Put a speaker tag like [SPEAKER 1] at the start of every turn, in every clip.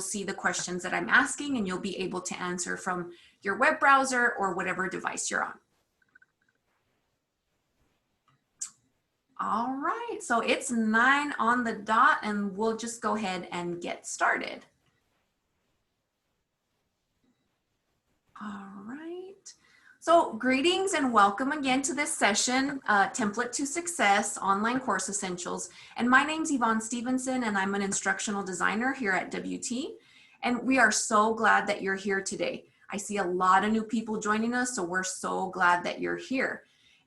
[SPEAKER 1] see the questions that I'm asking, and you'll be able to answer from your web browser or whatever device you're on. All right, so it's 9 on the dot, and we'll just go ahead and get started. All right, so greetings and welcome again to this session, Template to Success, Online Course Essentials. And my name's Yvonne Stevenson, and I'm an instructional designer here at WT. And we are so glad that you're here today. I see a lot of new people joining us, so we're so glad that you're here.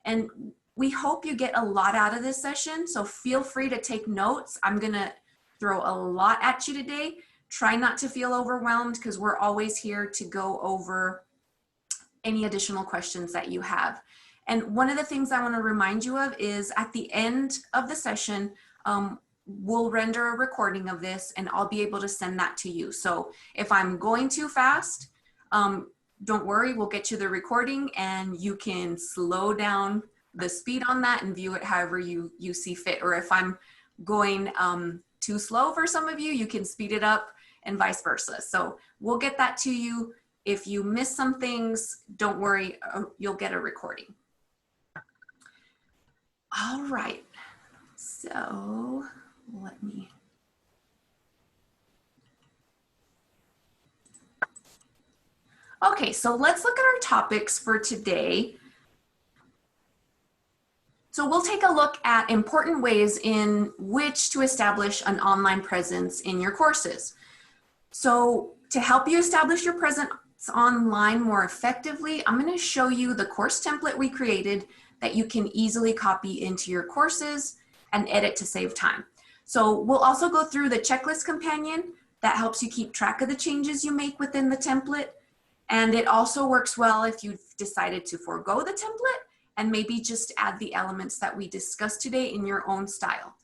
[SPEAKER 1] And we hope you get a lot out of this session, so feel free to take notes. I'm gonna throw a lot at you today. Try not to feel overwhelmed because we're always here to go over any additional questions that you have. And one of the things I want to remind you of is at the end of the session, we'll render a recording of this and I'll be able to send that to you. So if I'm going too fast, don't worry, we'll get you the recording and you can slow down the speed on that and view it however you see fit. Or if I'm going too slow for some of you, you can speed it up and vice versa. So we'll get that to you. If you miss some things, don't worry, you'll get a recording. All right, so let me. Okay, so let's look at our topics for today. So we'll take a look at important ways in which to establish an online presence in your courses. So to help you establish your presence online more effectively, I'm going to show you the course template we created that you can easily copy into your courses and edit to save time. So we'll also go through the checklist companion that helps you keep track of the changes you make within the template. And it also works well if you've decided to forego the template and maybe just add the elements that we discussed today in your own style.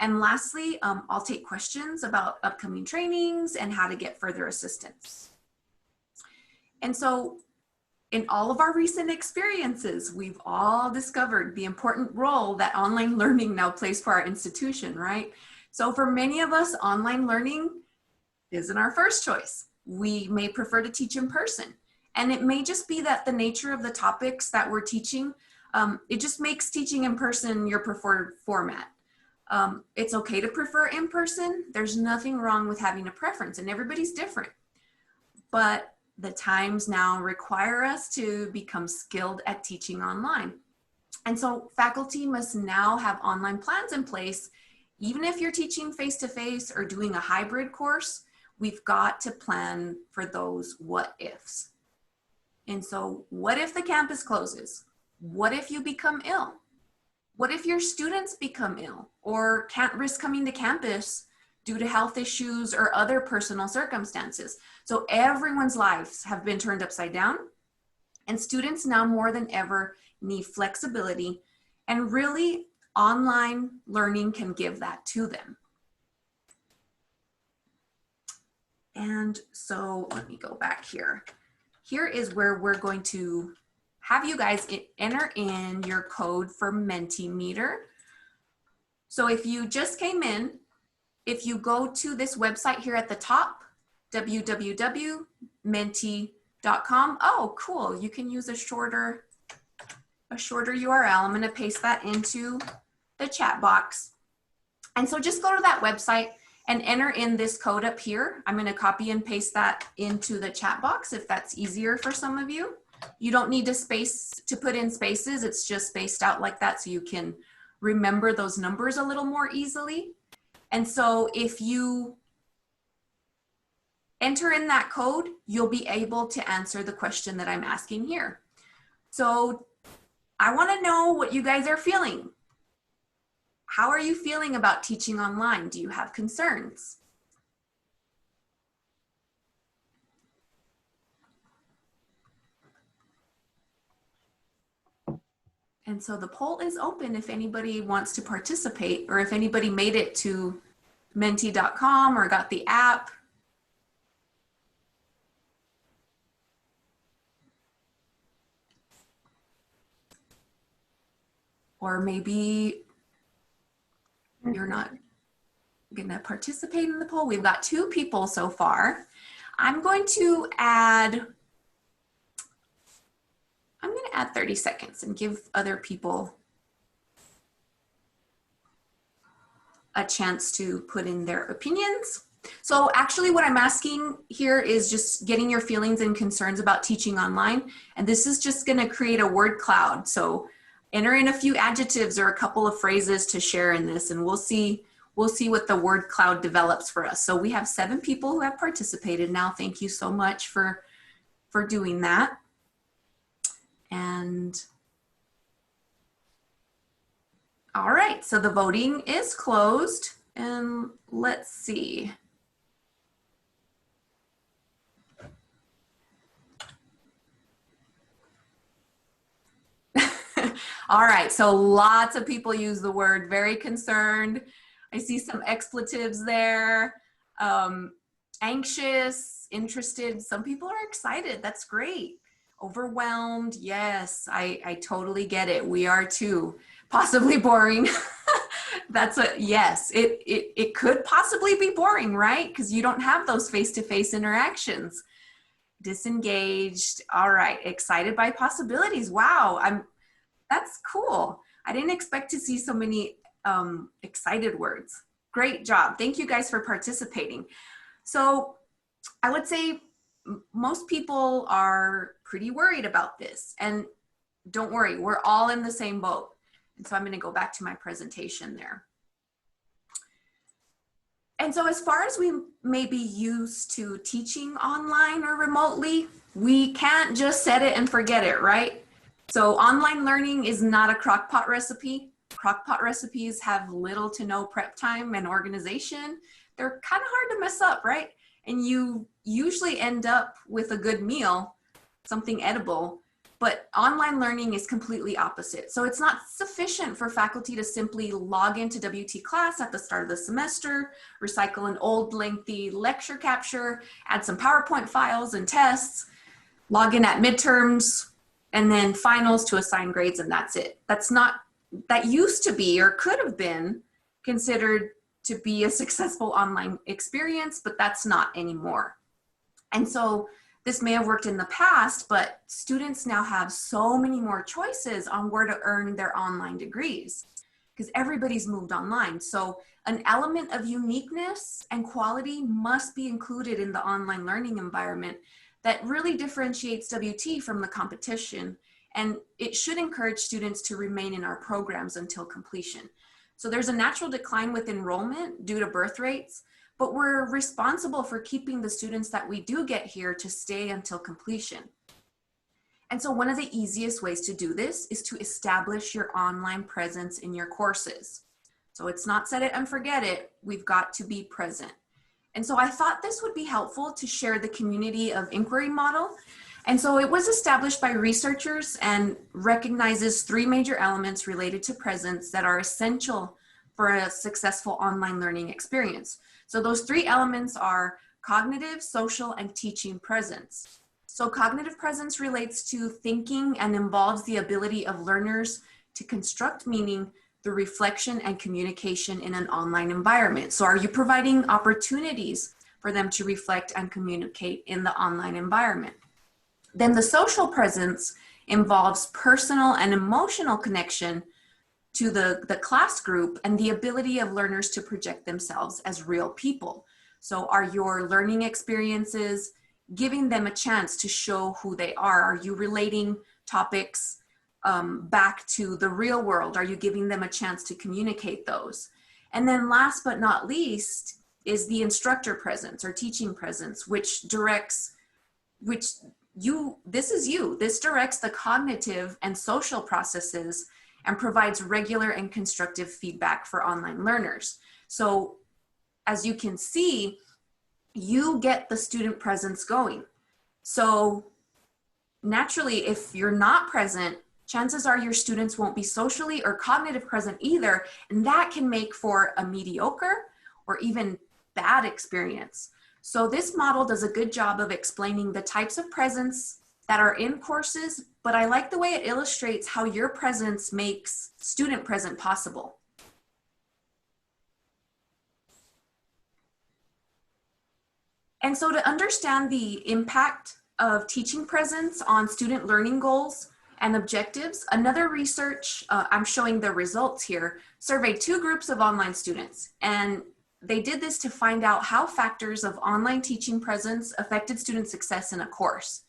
[SPEAKER 1] And lastly, I'll take questions about upcoming trainings and how to get further assistance. And so in all of our recent experiences, we've all discovered the important role that online learning now plays for our institution, right? So for many of us, online learning isn't our first choice. We may prefer to teach in person. And it may just be that the nature of the topics that we're teaching, it just makes teaching in person your preferred format. It's okay to prefer in person. There's nothing wrong with having a preference, and everybody's different. But the times now require us to become skilled at teaching online. And so faculty must now have online plans in place. Even if you're teaching face-to-face or doing a hybrid course, we've got to plan for those what ifs. And so what if the campus closes? What if you become ill? What if your students become ill or can't risk coming to campus due to health issues or other personal circumstances? So everyone's lives have been turned upside down, and students now more than ever need flexibility, and really online learning can give that to them. And so let me go back here. Here is where we're going to have you guys enter in your code for Mentimeter. So if you just came in, if you go to this website here at the top, www.menti.com. Oh, cool. You can use a shorter URL. I'm going to paste that into the chat box. And so just go to that website and enter in this code up here. I'm going to copy and paste that into the chat box if that's easier for some of you. You don't need to put in spaces. It's just spaced out like that so you can remember those numbers a little more easily. And so if you enter in that code, you'll be able to answer the question that I'm asking here. So I want to know what you guys are feeling. How are you feeling about teaching online? Do you have concerns? And so the poll is open if anybody wants to participate, or if anybody made it to menti.com or got the app. Or maybe you're not going to participate in the poll. We've got 2 people so far. I'm going to add 30 seconds and give other people a chance to put in their opinions. So actually what I'm asking here is just getting your feelings and concerns about teaching online. And this is just going to create a word cloud. So enter in a few adjectives or a couple of phrases to share in this, and we'll see what the word cloud develops for us. So we have 7 people who have participated now. Thank you so much for doing that. And all right, so the voting is closed, and let's see. All right, so lots of people use the word very concerned. I see some expletives there. Anxious, interested. Some people are excited. That's great. Overwhelmed. Yes, I totally get it. We are too. Possibly boring. That's a yes. It could possibly be boring, right? Because you don't have those face-to-face interactions. Disengaged. All right. Excited by possibilities. Wow. That's cool. I didn't expect to see so many excited words. Great job. Thank you guys for participating. So I would say most people are pretty worried about this, and don't worry, we're all in the same boat. And so I'm going to go back to my presentation there. And so as far as we may be used to teaching online or remotely, we can't just set it and forget it, right? So online learning is not a crock-pot recipe. Crock-pot recipes have little to no prep time and organization. They're kind of hard to mess up, right? And you usually end up with a good meal, something edible, but online learning is completely opposite. So it's not sufficient for faculty to simply log into WT class at the start of the semester, recycle an old lengthy lecture capture, add some PowerPoint files and tests, log in at midterms, and then finals to assign grades, and that's it. That used to be, or could have been, considered to be a successful online experience, but that's not anymore. And so this may have worked in the past, but students now have so many more choices on where to earn their online degrees because everybody's moved online. So an element of uniqueness and quality must be included in the online learning environment that really differentiates WT from the competition. And it should encourage students to remain in our programs until completion. So there's a natural decline with enrollment due to birth rates, but we're responsible for keeping the students that we do get here to stay until completion. And so one of the easiest ways to do this is to establish your online presence in your courses. So it's not set it and forget it, we've got to be present. And so I thought this would be helpful to share the community of inquiry model. And so it was established by researchers and recognizes 3 major elements related to presence that are essential for a successful online learning experience. So those 3 elements are cognitive, social, and teaching presence. So cognitive presence relates to thinking and involves the ability of learners to construct meaning through reflection and communication in an online environment. So are you providing opportunities for them to reflect and communicate in the online environment? Then the social presence involves personal and emotional connection to the class group and the ability of learners to project themselves as real people. So are your learning experiences giving them a chance to show who they are? Are you relating topics back to the real world? Are you giving them a chance to communicate those? And then last but not least is the instructor presence or teaching presence, which directs, this directs the cognitive and social processes and provides regular and constructive feedback for online learners. So as you can see, you get the student presence going. So naturally, if you're not present, chances are your students won't be socially or cognitive present either, and that can make for a mediocre or even bad experience. So this model does a good job of explaining the types of presence that are in courses, but I like the way it illustrates how your presence makes student present possible. And so to understand the impact of teaching presence on student learning goals and objectives, another research, I'm showing the results here, surveyed 2 groups of online students. And they did this to find out how factors of online teaching presence affected student success in a course.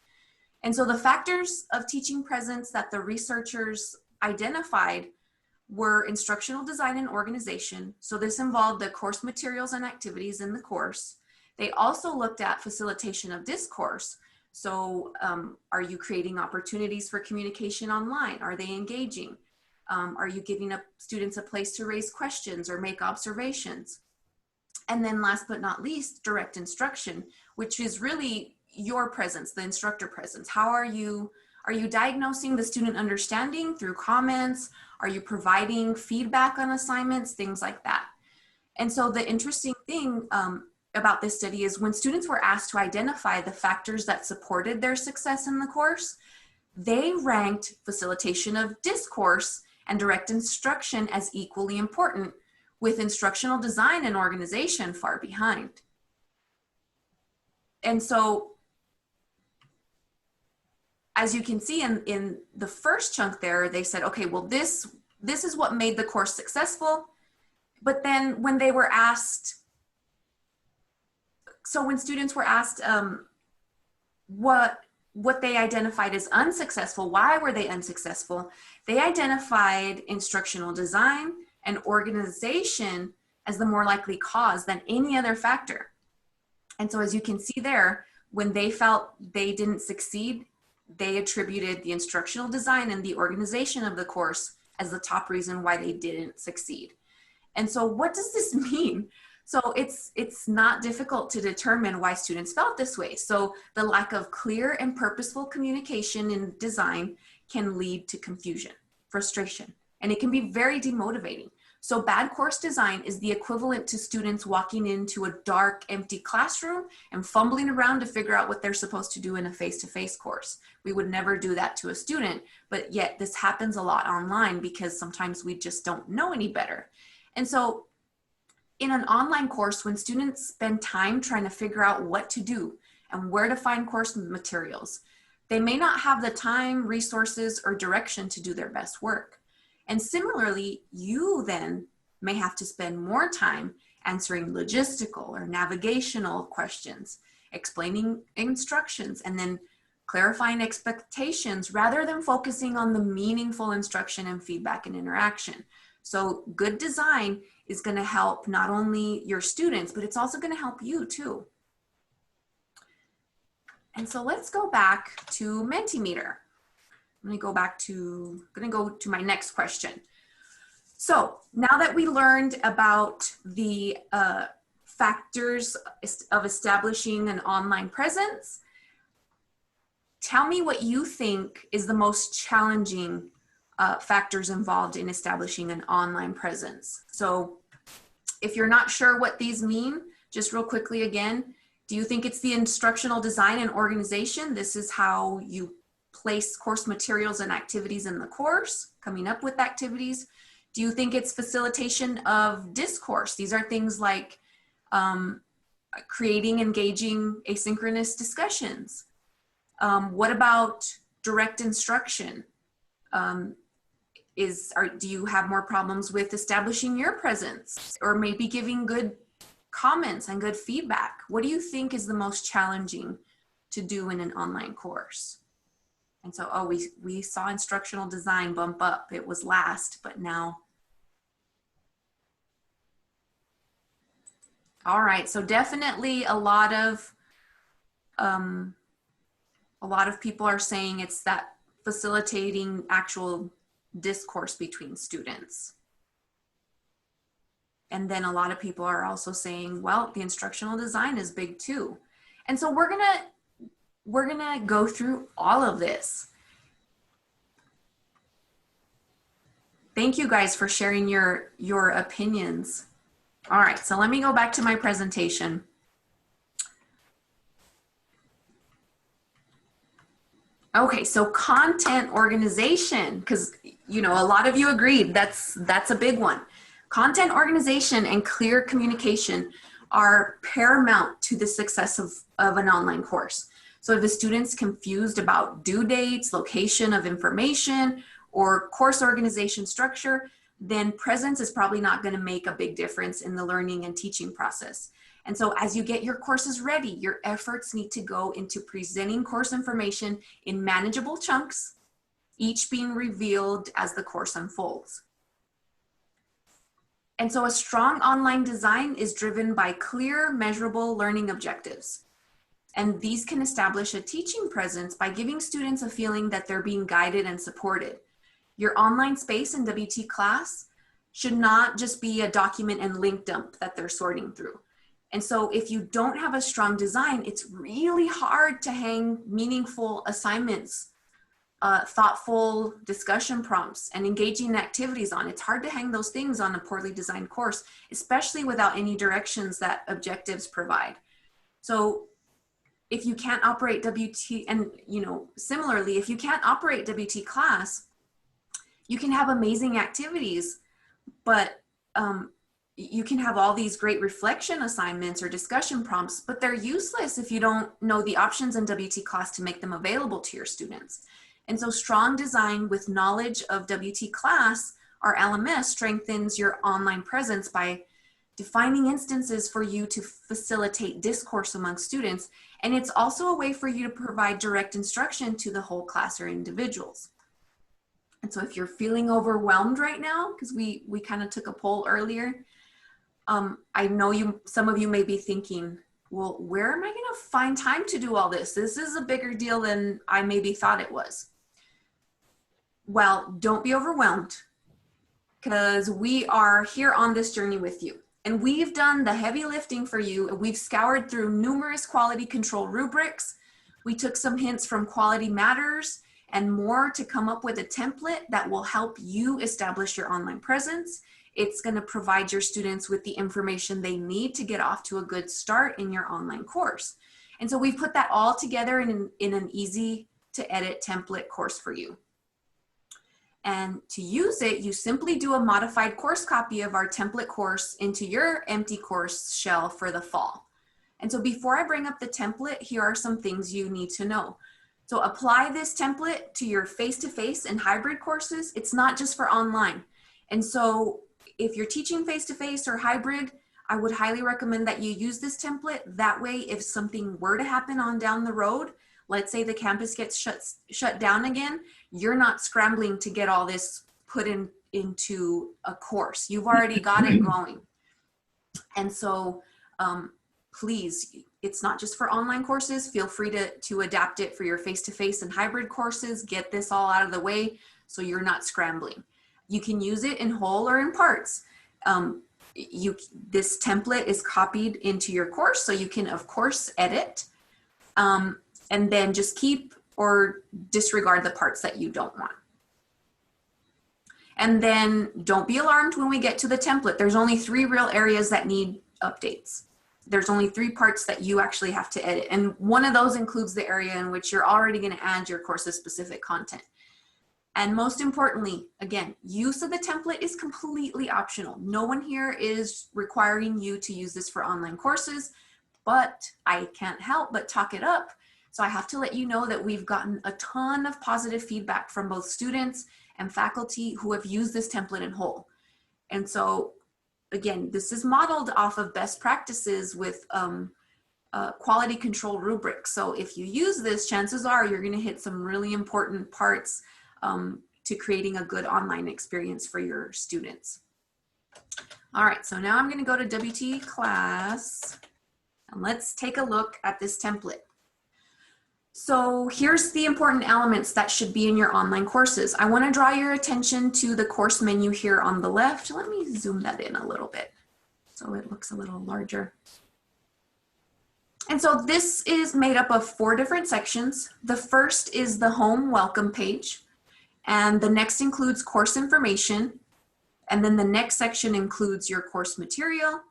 [SPEAKER 1] And so the factors of teaching presence that the researchers identified were instructional design and organization. So this involved the course materials and activities in the course. They also looked at facilitation of discourse. So are you creating opportunities for communication online? Are they engaging? Are you giving students a place to raise questions or make observations? And then last but not least, direct instruction, which is really your presence, the instructor presence. How are you diagnosing the student understanding through comments? Are you providing feedback on assignments, things like that? And so the interesting thing about this study is when students were asked to identify the factors that supported their success in the course, they ranked facilitation of discourse and direct instruction as equally important, with instructional design and organization far behind. And so, as you can see in the first chunk there, they said, okay, well, this is what made the course successful. But then when they were asked, so when students were asked what they identified as unsuccessful, why were they unsuccessful? They identified instructional design and organization as the more likely cause than any other factor. And so as you can see there, when they felt they didn't succeed, they attributed the instructional design and the organization of the course as the top reason why they didn't succeed. And so what does this mean? So it's not difficult to determine why students felt this way. So the lack of clear and purposeful communication in design can lead to confusion, frustration, and it can be very demotivating. So bad course design is the equivalent to students walking into a dark, empty classroom and fumbling around to figure out what they're supposed to do in a face-to-face course. We would never do that to a student, but yet this happens a lot online because sometimes we just don't know any better. And so in an online course, when students spend time trying to figure out what to do and where to find course materials, they may not have the time, resources, or direction to do their best work. And similarly, you then may have to spend more time answering logistical or navigational questions, explaining instructions, and then clarifying expectations rather than focusing on the meaningful instruction and feedback and interaction. So good design is going to help not only your students, but it's also going to help you too. And so let's go back to Mentimeter. I'm going to go to my next question. So now that we learned about the factors of establishing an online presence, tell me what you think is the most challenging factors involved in establishing an online presence. So if you're not sure what these mean, just real quickly again, do you think it's the instructional design and organization? This is how you place course materials and activities in the course, coming up with activities. Do you think it's facilitation of discourse? These are things like creating engaging asynchronous discussions. What about direct instruction? Do you have more problems with establishing your presence or maybe giving good comments and good feedback? What do you think is the most challenging to do in an online course? And so, oh, we saw instructional design bump up. It was last, but now. All right, so definitely a lot of people are saying it's that facilitating actual discourse between students. And then a lot of people are also saying, well, the instructional design is big too. And so we're gonna go through all of this. Thank you guys for sharing your opinions. All right, so let me go back to my presentation. Okay, so content organization, because a lot of you agreed that's a big one. Content organization and clear communication are paramount to the success of an online course. So if the student's confused about due dates, location of information, or course organization structure, then presence is probably not going to make a big difference in the learning and teaching process. And so as you get your courses ready, your efforts need to go into presenting course information in manageable chunks, each being revealed as the course unfolds. And so a strong online design is driven by clear, measurable learning objectives. And these can establish a teaching presence by giving students a feeling that they're being guided and supported. Your online space in WT class should not just be a document and link dump that they're sorting through. And so if you don't have a strong design, it's really hard to hang meaningful assignments, thoughtful discussion prompts, and engaging activities on. It's hard to hang those things on a poorly designed course, especially without any directions that objectives provide. So if you can't operate WT, and similarly, if you can't operate WT class, you can have amazing activities, but you can have all these great reflection assignments or discussion prompts, but they're useless if you don't know the options in WT class to make them available to your students. And so strong design with knowledge of WT class or LMS strengthens your online presence by defining instances for you to facilitate discourse among students. And it's also a way for you to provide direct instruction to the whole class or individuals. And so if you're feeling overwhelmed right now, because we kind of took a poll earlier, I know some of you may be thinking, well, where am I going to find time to do all this? This is a bigger deal than I maybe thought it was. Well, don't be overwhelmed, because we are here on this journey with you. And we've done the heavy lifting for you. We've scoured through numerous quality control rubrics. We took some hints from Quality Matters and more to come up with a template that will help you establish your online presence. It's going to provide your students with the information they need to get off to a good start in your online course. And so we've put that all together in an easy to edit template course for you. And to use it, you simply do a modified course copy of our template course into your empty course shell for the fall. And so before I bring up the template, here are some things you need to know. So apply this template to your face-to-face and hybrid courses. It's not just for online. And so if you're teaching face-to-face or hybrid, I would highly recommend that you use this template. That way, if something were to happen on down the road, let's say the campus gets shut down again, you're not scrambling to get all this put into a course. You've already got it going. And so please, it's not just for online courses. Feel free to adapt it for your face-to-face and hybrid courses. Get this all out of the way so you're not scrambling. You can use it in whole or in parts. This template is copied into your course, so you can, of course, edit. And then just keep or disregard the parts that you don't want. And then don't be alarmed when we get to the template. There's only 3 real areas that need updates. There's only 3 parts that you actually have to edit. And one of those includes the area in which you're already going to add your course's specific content. And most importantly, again, use of the template is completely optional. No one here is requiring you to use this for online courses, but I can't help but talk it up. So I have to let you know that we've gotten a ton of positive feedback from both students and faculty who have used this template in whole. And so again, this is modeled off of best practices with quality control rubrics. So if you use this, chances are you're going to hit some really important parts to creating a good online experience for your students. All right, so now I'm going to go to WT class and let's take a look at this template. So here's the important elements that should be in your online courses. I want to draw your attention to the course menu here on the left. Let me zoom that in a little bit so it looks a little larger. And so this is made up of 4 different sections. The first is the home welcome page, and the next includes course information, and then the next section includes your course material,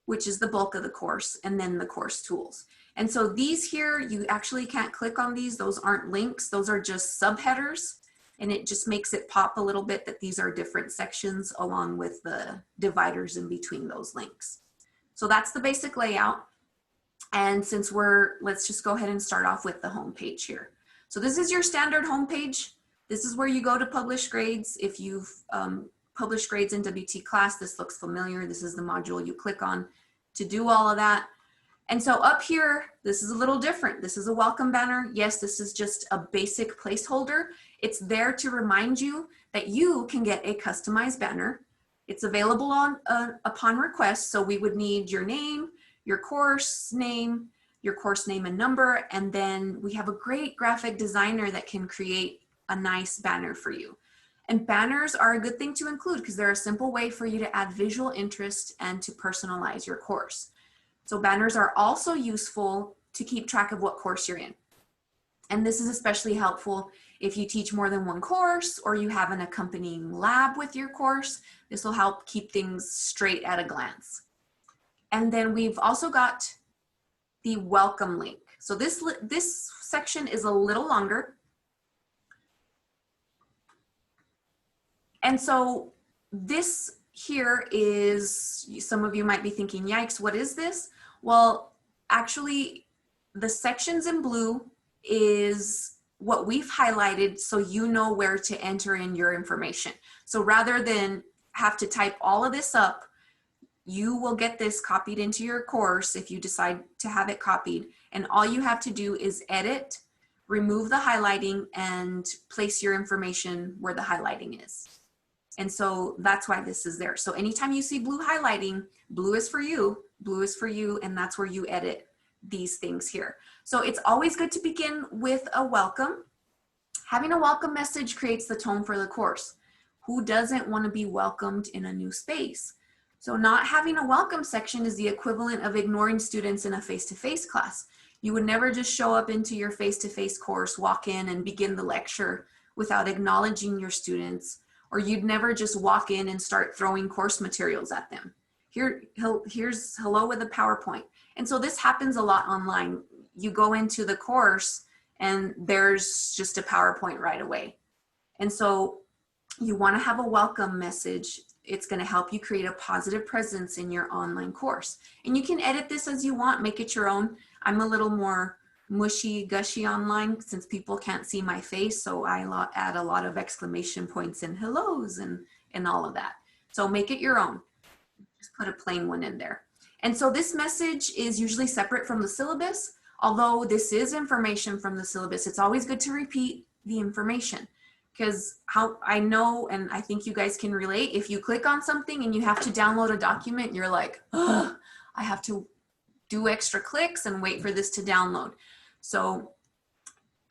[SPEAKER 1] which is the bulk of the course, and then the course tools. And so these here, you actually can't click on these. Those aren't links. Those are just subheaders. And it just makes it pop a little bit that these are different sections along with the dividers in between those links. So that's the basic layout. And since let's just go ahead and start off with the home page here. So this is your standard home page. This is where you go to publish grades. If you've published grades in WT class, this looks familiar. This is the module you click on to do all of that. And so up here, this is a little different. This is a welcome banner. Yes, this is just a basic placeholder. It's there to remind you that you can get a customized banner. It's available upon request. So we would need your name, your course name and number, and then we have a great graphic designer that can create a nice banner for you. And banners are a good thing to include because they're a simple way for you to add visual interest and to personalize your course. So banners are also useful to keep track of what course you're in. And this is especially helpful if you teach more than one course or you have an accompanying lab with your course. This will help keep things straight at a glance. And then we've also got the welcome link. So this section is a little longer. And so this here is, some of you might be thinking, yikes, what is this? Well, actually, the sections in blue is what we've highlighted so you know where to enter in your information. So rather than have to type all of this up, you will get this copied into your course if you decide to have it copied. And all you have to do is edit, remove the highlighting, and place your information where the highlighting is. And so that's why this is there. So anytime you see blue highlighting, blue is for you, and that's where you edit these things here. So it's always good to begin with a welcome. Having a welcome message creates the tone for the course. Who doesn't want to be welcomed in a new space? So not having a welcome section is the equivalent of ignoring students in a face-to-face class. You would never just show up into your face-to-face course, walk in and begin the lecture without acknowledging your students, or you'd never just walk in and start throwing course materials at them. Here's hello with a PowerPoint. And so this happens a lot online. You go into the course and there's just a PowerPoint right away. And so you want to have a welcome message. It's going to help you create a positive presence in your online course. And you can edit this as you want, make it your own. I'm a little more mushy gushy online since people can't see my face, so I add a lot of exclamation points and hellos and all of that. So make it your own. Just put a plain one in there. And so this message is usually separate from the syllabus. Although this is information from the syllabus, it's always good to repeat the information, because how I know, and I think you guys can relate, if you click on something and you have to download a document, you're like, oh, I have to do extra clicks and wait for this to download. So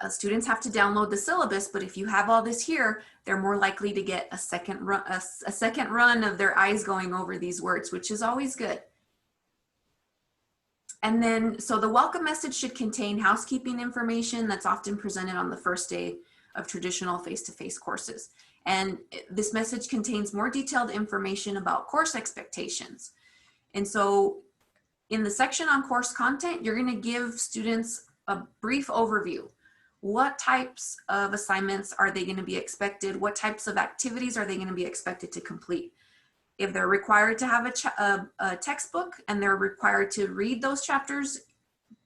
[SPEAKER 1] students have to download the syllabus, but if you have all this here, they're more likely to get a second run of their eyes going over these words, which is always good. And then, so the welcome message should contain housekeeping information that's often presented on the first day of traditional face-to-face courses. And this message contains more detailed information about course expectations. And so in the section on course content, you're going to give students a brief overview. What types of assignments are they going to be expected? What types of activities are they going to be expected to complete? If they're required to have a textbook and they're required to read those chapters,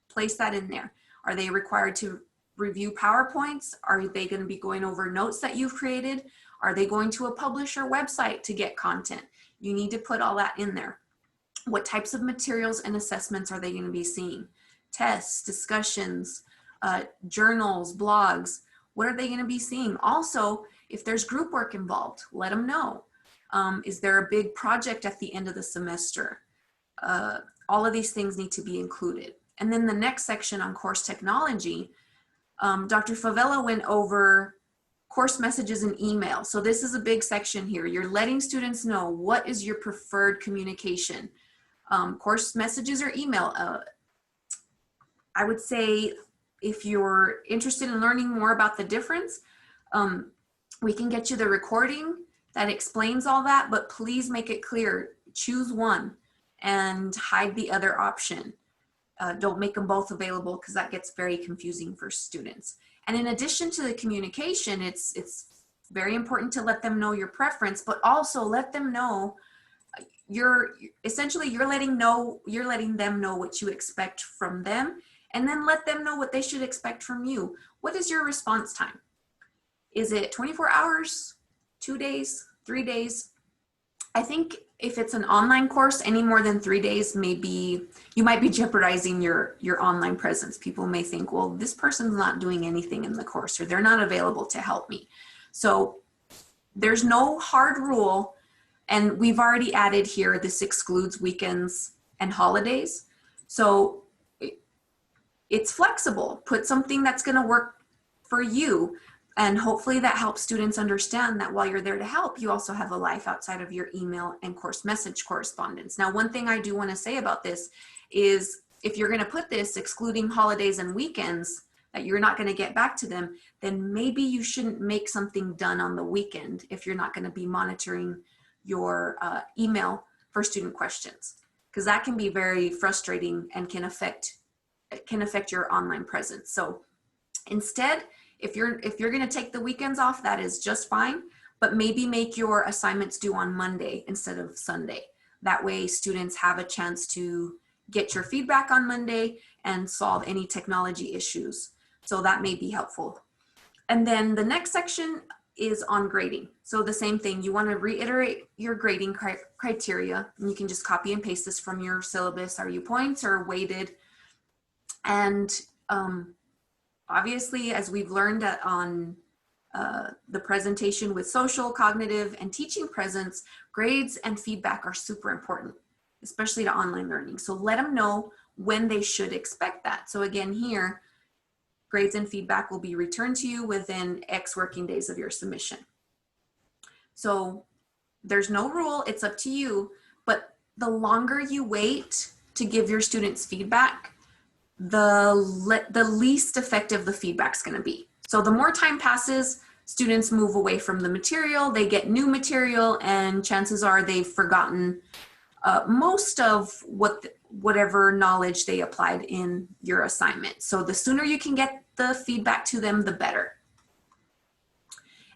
[SPEAKER 1] place that in there. Are they required to review PowerPoints? Are they going to be going over notes that you've created? Are they going to a publisher website to get content? You need to put all that in there. What types of materials and assessments are they going to be seeing? Tests, discussions, journals, blogs. What are they going to be seeing? Also, if there's group work involved, let them know. Is there a big project at the end of the semester? All of these things need to be included. And then the next section on course technology, Dr. Favela went over course messages and email. So this is a big section here. You're letting students know what is your preferred communication. Course messages or email. I would say if you're interested in learning more about the difference, we can get you the recording that explains all that, but please make it clear, choose one and hide the other option. Don't make them both available because that gets very confusing for students. And in addition to the communication, it's very important to let them know your preference, but also let them know you're essentially, you're letting them know what you expect from them, and then let them know what they should expect from you. What is your response time? Is it 24 hours, 2 days, 3 days? I think if it's an online course, any more than 3 days, you might be jeopardizing your online presence. People may think, well, this person's not doing anything in the course, or they're not available to help me. So there's no hard rule. And we've already added here, this excludes weekends and holidays. So it's flexible. Put something that's going to work for you. And hopefully that helps students understand that while you're there to help, you also have a life outside of your email and course message correspondence. Now, one thing I do want to say about this is if you're going to put this excluding holidays and weekends, that you're not going to get back to them, then maybe you shouldn't make something done on the weekend if you're not going to be monitoring your email for student questions, because that can be very frustrating and can affect your online presence. So instead, if you're going to take the weekends off, that is just fine, but maybe make your assignments due on Monday instead of Sunday. That way students have a chance to get your feedback on Monday and solve any technology issues. So that may be helpful. And then the next section is on grading. So the same thing, you want to reiterate your grading criteria, and you can just copy and paste this from your syllabus. Are you points or weighted? And obviously, as we've learned on the presentation with social, cognitive, and teaching presence, grades and feedback are super important, especially to online learning. So let them know when they should expect that. So again, here, grades and feedback will be returned to you within X working days of your submission. So there's no rule, it's up to you, but the longer you wait to give your students feedback, the least effective the feedback's gonna be. So the more time passes, students move away from the material, they get new material, and chances are they've forgotten most of whatever knowledge they applied in your assignment. So the sooner you can get the feedback to them, the better.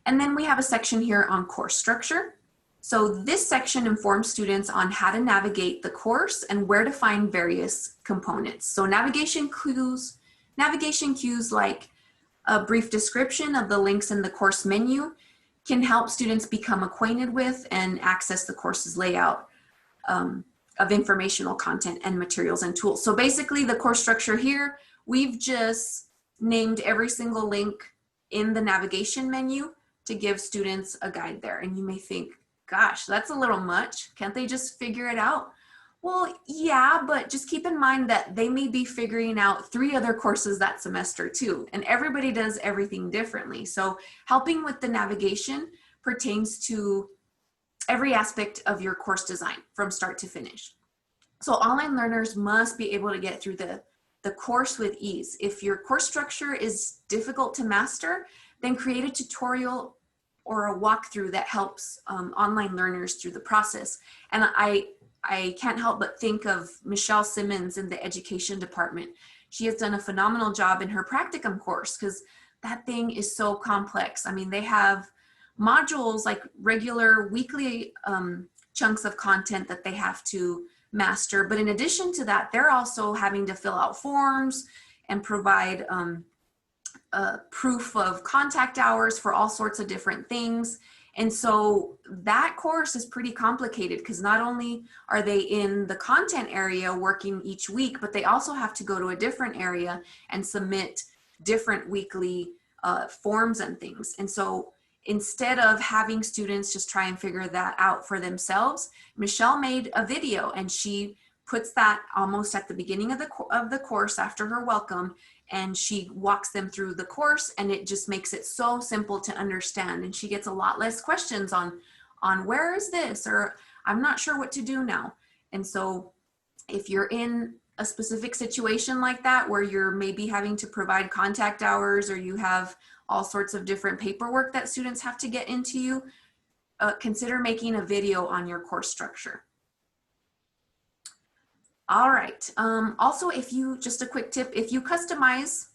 [SPEAKER 1] And then we have a section here on course structure. So this section informs students on how to navigate the course and where to find various components. So navigation cues like a brief description of the links in the course menu can help students become acquainted with and access the course's layout of informational content and materials and tools. So basically the course structure here, we've just named every single link in the navigation menu to give students a guide there. And you may think, gosh, that's a little much. Can't they just figure it out? Well, yeah, but just keep in mind that they may be figuring out 3 other courses that semester too, and everybody does everything differently. So helping with the navigation pertains to every aspect of your course design from start to finish. So online learners must be able to get through the course with ease. If your course structure is difficult to master, then create a tutorial or a walkthrough that helps online learners through the process. And I can't help but think of Michelle Simmons in the education department. She has done a phenomenal job in her practicum course because that thing is so complex. I mean, they have modules like regular weekly chunks of content that they have to master. But in addition to that, they're also having to fill out forms and provide proof of contact hours for all sorts of different things. And so that course is pretty complicated because not only are they in the content area working each week, but they also have to go to a different area and submit different weekly forms and things. And so instead of having students just try and figure that out for themselves, Michelle made a video and she puts that almost at the beginning of the course after her welcome, and she walks them through the course, and it just makes it so simple to understand. And she gets a lot less questions on where is this, or I'm not sure what to do now. And so if you're in a specific situation like that, where you're maybe having to provide contact hours, or you have all sorts of different paperwork that students have to get into you, consider making a video on your course structure. All right. Also, just a quick tip, if you customize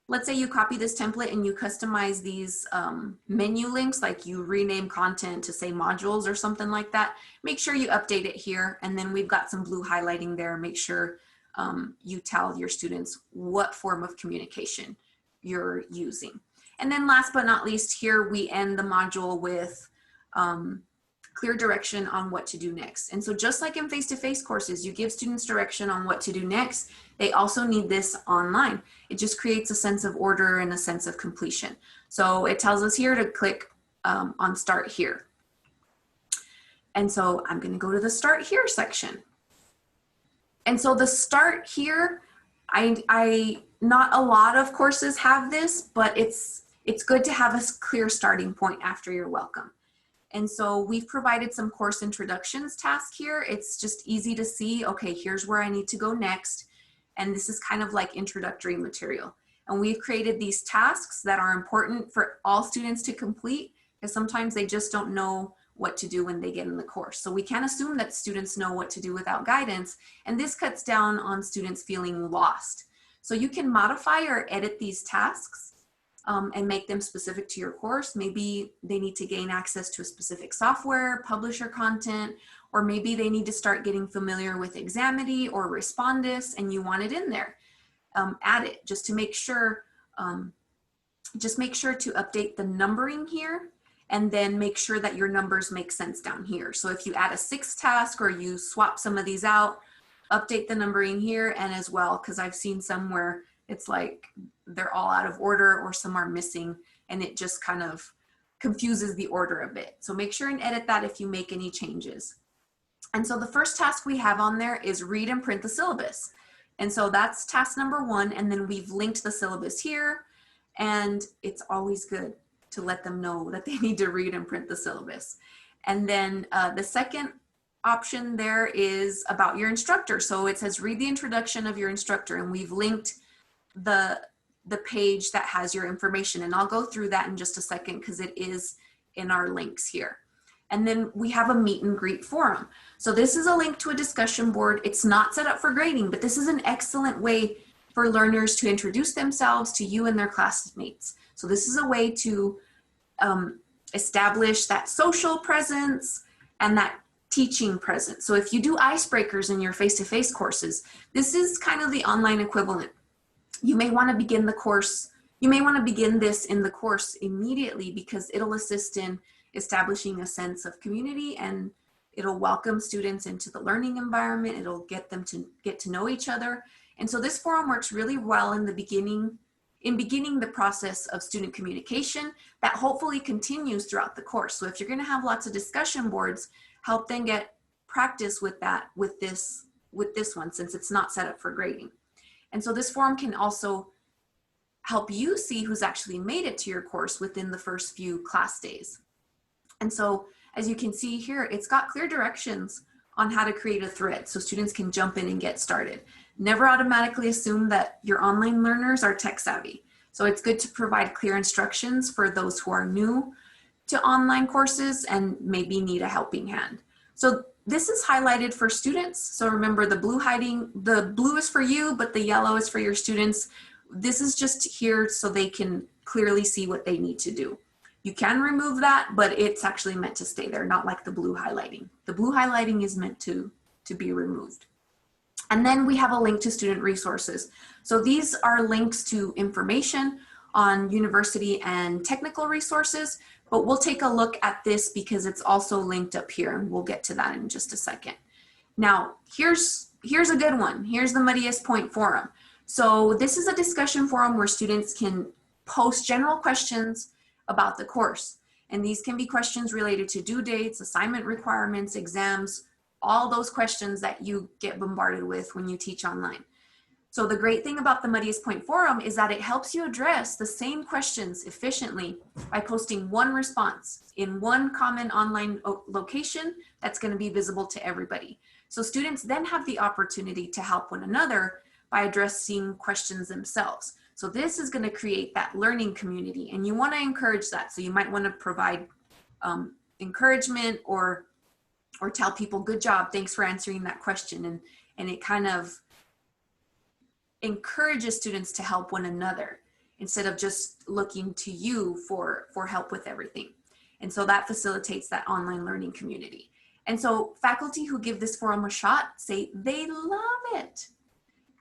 [SPEAKER 1] let's say you copy this template and you customize these menu links, like you rename content to say modules or something like that, make sure you update it here. And then we've got some blue highlighting there. Make sure you tell your students what form of communication you're using. And then last but not least, here we end the module with clear direction on what to do next. And so just like in face-to-face courses, you give students direction on what to do next, they also need this online. It just creates a sense of order and a sense of completion. So it tells us here to click on Start Here. And so I'm going to go to the Start Here section. And so the Start Here, not a lot of courses have this, but it's good to have a clear starting point after you're welcome. And so we've provided some course introductions task here. It's just easy to see, okay, here's where I need to go next. And this is kind of like introductory material. And we've created these tasks that are important for all students to complete, because sometimes they just don't know what to do when they get in the course. So we can't assume that students know what to do without guidance. And this cuts down on students feeling lost. So you can modify or edit these tasks and make them specific to your course. Maybe they need to gain access to a specific software, publisher content, or maybe they need to start getting familiar with Examity or Respondus and you want it in there. Add it just to make sure, to update the numbering here, and then make sure that your numbers make sense down here. So if you add a 6th task or you swap some of these out, update the numbering here, and as well, because I've seen some where it's like they're all out of order or some are missing, and it just kind of confuses the order a bit. So make sure and edit that if you make any changes. And so the first task we have on there is read and print the syllabus. And so that's task number 1, and then we've linked the syllabus here, and it's always good to let them know that they need to read and print the syllabus. And then the second option there is about your instructor. So it says read the introduction of your instructor, and we've linked the page that has your information, and I'll go through that in just a second because it is in our links here. And then we have a meet and greet forum. So this is a link to a discussion board. It's not set up for grading, but this is an excellent way for learners to introduce themselves to you and their classmates. So this is a way to establish that social presence and that teaching presence. So if you do icebreakers in your face-to-face courses, this is kind of the online equivalent. You may want to begin the course, you may want to begin this in the course immediately because it'll assist in establishing a sense of community, and it'll welcome students into the learning environment. It'll get them to get to know each other. And so this forum works really well in the beginning, beginning the process of student communication that hopefully continues throughout the course. So if you're going to have lots of discussion boards, help them get practice with that, with this one, since it's not set up for grading. And so this forum can also help you see who's actually made it to your course within the first few class days. And so as you can see here, it's got clear directions on how to create a thread so students can jump in and get started. Never automatically assume that your online learners are tech savvy. So it's good to provide clear instructions for those who are new to online courses and maybe need a helping hand. So this is highlighted for students. So remember, the blue is for you, but the yellow is for your students. This is just here so they can clearly see what they need to do. You can remove that, but it's actually meant to stay there, not like the blue highlighting. The blue highlighting is meant to be removed. And then we have a link to student resources. So these are links to information on university and technical resources, but we'll take a look at this because it's also linked up here, and we'll get to that in just a second. Now, here's a good one. Here's the Muddiest Point Forum. So this is a discussion forum where students can post general questions about the course. And these can be questions related to due dates, assignment requirements, exams, all those questions that you get bombarded with when you teach online. So the great thing about the Muddiest Point Forum is that it helps you address the same questions efficiently by posting one response in one common online location that's going to be visible to everybody. So students then have the opportunity to help one another by addressing questions themselves. So this is going to create that learning community, and you want to encourage that. So you might want to provide encouragement or tell people, good job, thanks for answering that question. And it kind of encourages students to help one another. instead of just looking to you for help with everything. And so that facilitates that online learning community. And so faculty who give this forum a shot say they love it.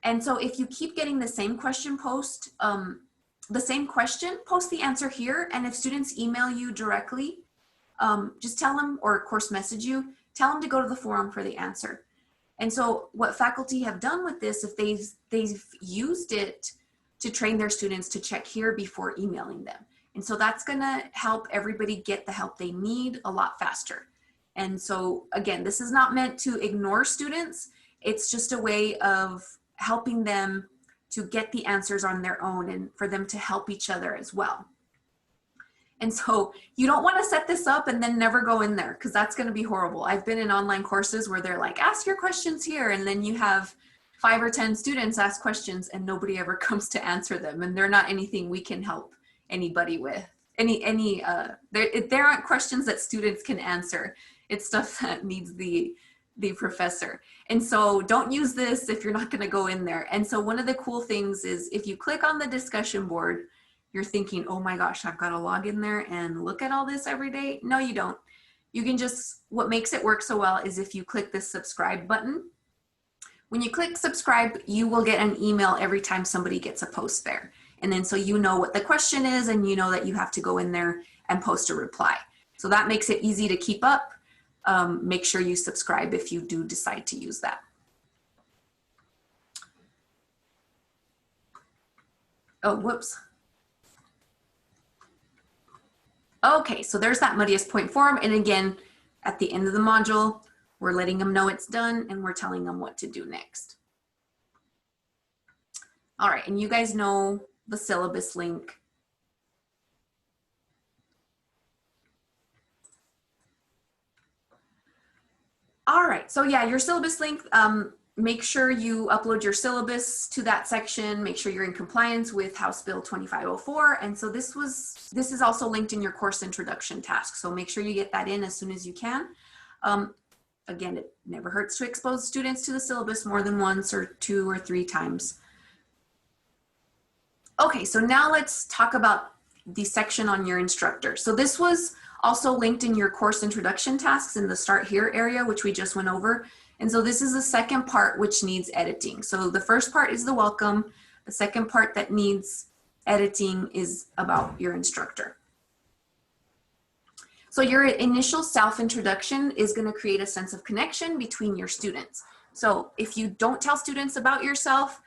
[SPEAKER 1] And so if you keep getting the same question, post the answer here. And if students email you directly, just tell them, or of course message you, tell them to go to the forum for the answer. And so what faculty have done with this, if they've used it to train their students to check here before emailing them. And so that's gonna help everybody get the help they need a lot faster. And so again, this is not meant to ignore students. It's just a way of helping them to get the answers on their own and for them to help each other as well. And so you don't want to set this up and then never go in there, because that's going to be horrible. I've been in online courses where they're like, ask your questions here. And then you have 5 or 10 students ask questions and nobody ever comes to answer them. And they're not anything we can help anybody with. There aren't questions that students can answer. It's stuff that needs the professor. And so don't use this if you're not going to go in there. And so one of the cool things is if you click on the discussion board, you're thinking, oh my gosh, I've got to log in there and look at all this every day. No, you don't. You can just, what makes it work so well is if you click this subscribe button. When you click subscribe, you will get an email every time somebody gets a post there. And then so you know what the question is and you know that you have to go in there and post a reply. So that makes it easy to keep up. Make sure you subscribe if you do decide to use that. Oh, whoops. Okay, so there's that Muddiest Point forum. And again, at the end of the module, we're letting them know it's done and we're telling them what to do next. All right, and you guys know the syllabus link. All right, so yeah, your syllabus link, make sure you upload your syllabus to that section, make sure you're in compliance with House Bill 2504. And so this is also linked in your course introduction task. So make sure you get that in as soon as you can. Again, it never hurts to expose students to the syllabus more than once or 2 or 3 times. Okay, so now let's talk about the section on your instructor. So this was also linked in your course introduction tasks in the Start Here area, which we just went over. And so this is the second part which needs editing. So the first part is the welcome. The second part that needs editing is about your instructor. So your initial self-introduction is going to create a sense of connection between your students. So if you don't tell students about yourself,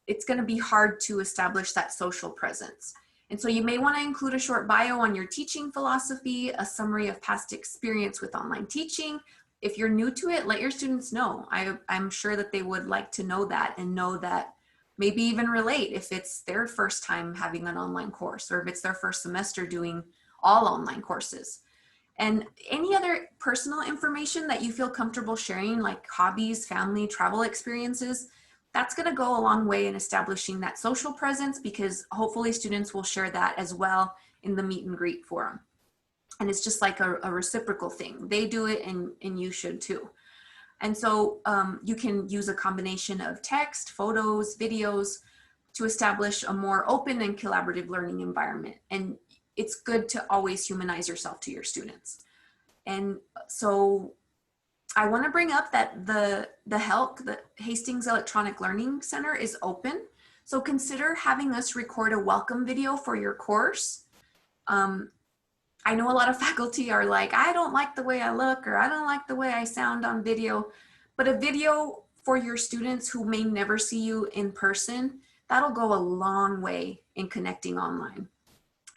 [SPEAKER 1] it's going to be hard to establish that social presence. And so you may want to include a short bio on your teaching philosophy, a summary of past experience with online teaching. If you're new to it, let your students know. I'm sure that they would like to know that and know that, maybe even relate if it's their first time having an online course or if it's their first semester doing all online courses. And any other personal information that you feel comfortable sharing, like hobbies, family, travel experiences, that's going to go a long way in establishing that social presence, because hopefully students will share that as well in the meet and greet forum. And it's just like a reciprocal thing. They do it and you should too. And so you can use a combination of text, photos, videos to establish a more open and collaborative learning environment. And it's good to always humanize yourself to your students. And so I want to bring up that the HELC, the Hastings Electronic Learning Center, is open. So consider having us record a welcome video for your course. I know a lot of faculty are like, I don't like the way I look, or I don't like the way I sound on video, but a video for your students who may never see you in person, that'll go a long way in connecting online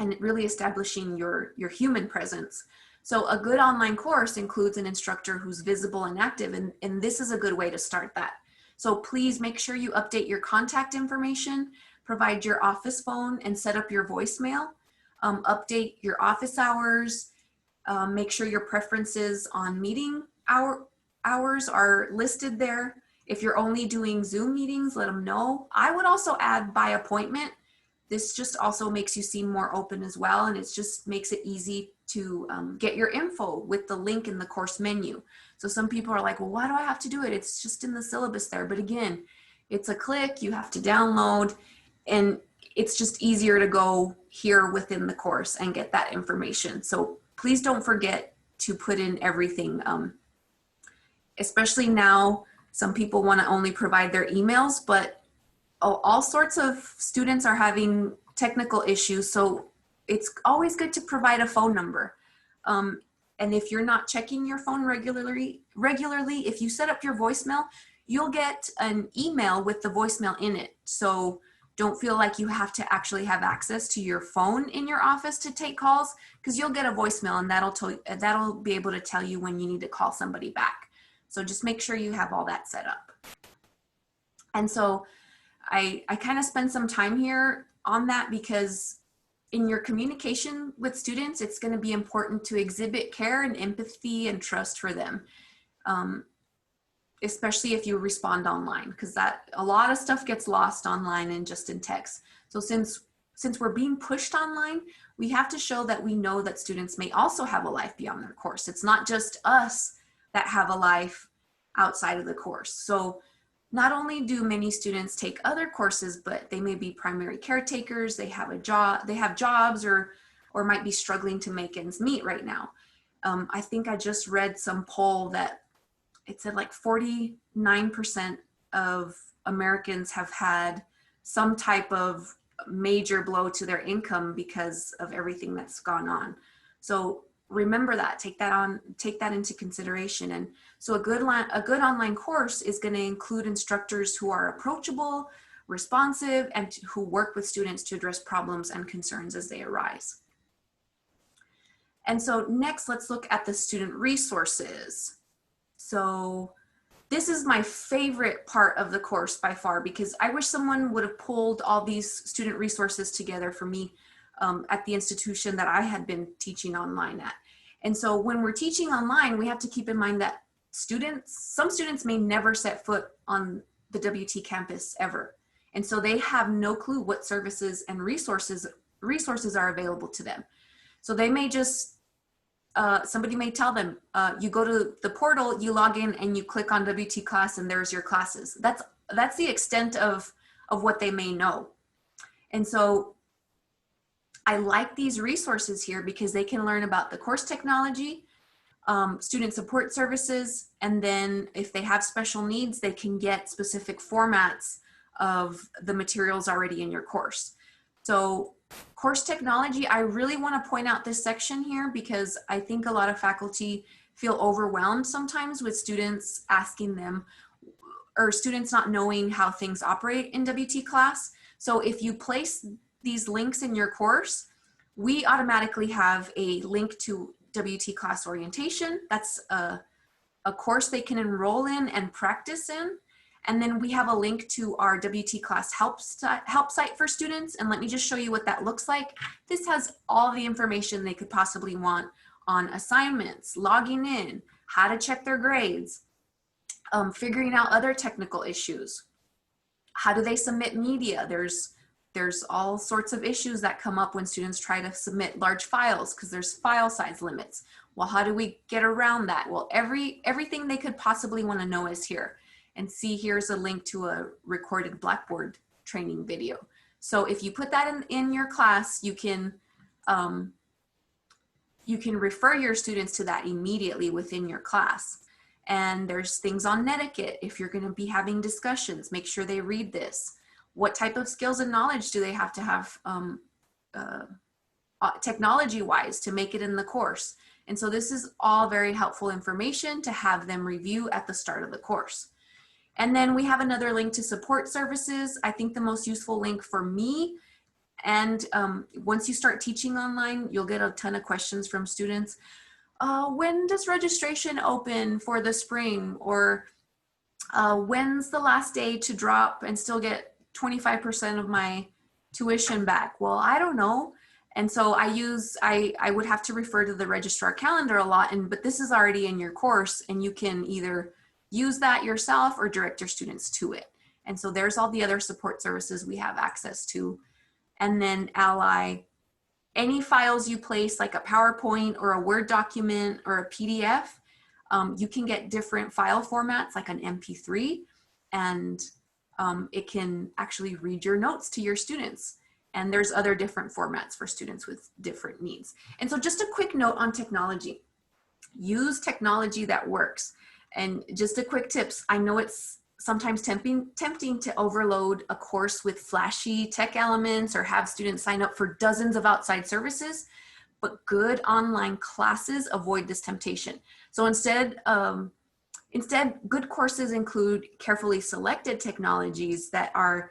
[SPEAKER 1] and really establishing your human presence. So a good online course includes an instructor who's visible and active, and this is a good way to start that. So please make sure you update your contact information, provide your office phone, and set up your voicemail. Update your office hours, make sure your preferences on meeting hours are listed there. If you're only doing Zoom meetings, let them know. I would also add by appointment. This just also makes you seem more open as well, and it just makes it easy to get your info with the link in the course menu. So some people are like, well, why do I have to do it? It's just in the syllabus there. But again, it's a click, you have to download, And it's just easier to go here within the course and get that information. So please don't forget to put in everything. Especially now, some people want to only provide their emails, but all sorts of students are having technical issues. So it's always good to provide a phone number. And if you're not checking your phone regularly, if you set up your voicemail, you'll get an email with the voicemail in it. So don't feel like you have to actually have access to your phone in your office to take calls, because you'll get a voicemail and that'll be able to tell you when you need to call somebody back. So just make sure you have all that set up. And so I kind of spend some time here on that, because in your communication with students, it's going to be important to exhibit care and empathy and trust for them, especially if you respond online, because that a lot of stuff gets lost online and just in text. So since we're being pushed online, we have to show that we know that students may also have a life beyond their course. It's not just us that have a life outside of the course. So not only do many students take other courses, but they may be primary caretakers, they have a job, they have jobs, or might be struggling to make ends meet right now. I think I just read some poll that it said like 49% of Americans have had some type of major blow to their income because of everything that's gone on. So remember that, take that into consideration. And so a good online course is going to include instructors who are approachable, responsive, and who work with students to address problems and concerns as they arise. And so next, let's look at the student resources. So this is my favorite part of the course by far, because I wish someone would have pulled all these student resources together for me at the institution that I had been teaching online at. And so when we're teaching online, we have to keep in mind that some students may never set foot on the WT campus ever. And so they have no clue what services and resources are available to them. So they may just, somebody may tell them, you go to the portal, you log in and you click on WT class and there's your classes. That's the extent of what they may know. And so I like these resources here because they can learn about the course technology, student support services, and then if they have special needs, they can get specific formats of the materials already in your course. So course technology, I really want to point out this section here because I think a lot of faculty feel overwhelmed sometimes with students asking them, or students not knowing how things operate in WT class. So if you place these links in your course, we automatically have a link to WT class orientation. That's a course they can enroll in and practice in. And then we have a link to our WT class help site for students. And let me just show you what that looks like. This has all the information they could possibly want on assignments, logging in, how to check their grades, figuring out other technical issues. How do they submit media? There's all sorts of issues that come up when students try to submit large files because there's file size limits. Well, how do we get around that? Well, everything they could possibly want to know is here. And see, here's a link to a recorded Blackboard training video. So if you put that in your class, you can refer your students to that immediately within your class. And there's things on netiquette. If you're going to be having discussions, make sure they read this. What type of skills and knowledge do they have to have technology-wise to make it in the course? And so this is all very helpful information to have them review at the start of the course. And then we have another link to support services. I think the most useful link for me, and once you start teaching online, you'll get a ton of questions from students. When does registration open for the spring? Or when's the last day to drop and still get 25% of my tuition back? Well, I don't know. And so I would have to refer to the registrar calendar a lot, but this is already in your course and you can either use that yourself or direct your students to it. And so there's all the other support services we have access to. And then Ally, any files you place like a PowerPoint or a Word document or a PDF, you can get different file formats like an MP3 and It can actually read your notes to your students. And there's other different formats for students with different needs. And so just a quick note on technology. Use technology that works. And just a quick tips. I know it's sometimes tempting to overload a course with flashy tech elements or have students sign up for dozens of outside services, but good online classes avoid this temptation. So instead, good courses include carefully selected technologies that are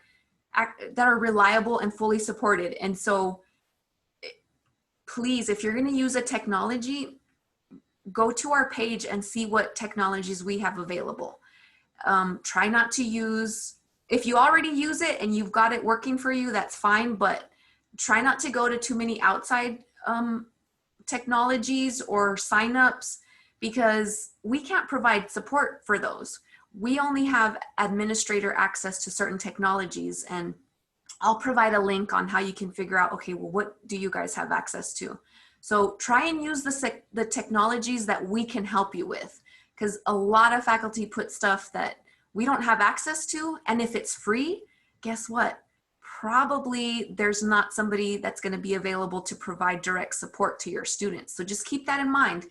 [SPEAKER 1] reliable and fully supported. And so please, if you're going to use a technology, go to our page and see what technologies we have available. Try not to use, if you already use it and you've got it working for you, that's fine, but try not to go to too many outside technologies or signups, because we can't provide support for those. We only have administrator access to certain technologies, and I'll provide a link on how you can figure out, okay, well, what do you guys have access to? So try and use the technologies that we can help you with, because a lot of faculty put stuff that we don't have access to, and if it's free, guess what? Probably there's not somebody that's going to be available to provide direct support to your students. So just keep that in mind.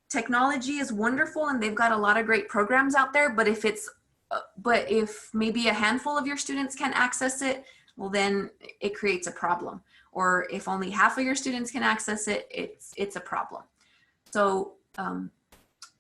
[SPEAKER 1] Technology is wonderful and they've got a lot of great programs out there, but if maybe a handful of your students can access it, well, then it creates a problem. Or if only half of your students can access it, it's a problem. So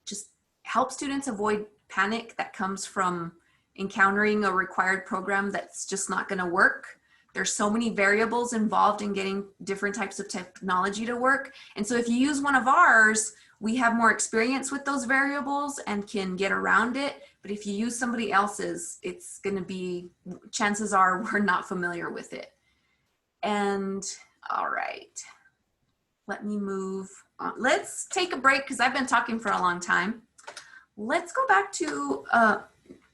[SPEAKER 1] just help students avoid panic that comes from encountering a required program that's just not going to work. There's so many variables involved in getting different types of technology to work. And so if you use one of ours, we have more experience with those variables and can get around it. But if you use somebody else's, it's going to be, chances are we're not familiar with it. And all right, let me move on. Let's take a break because I've been talking for a long time. Let's go back to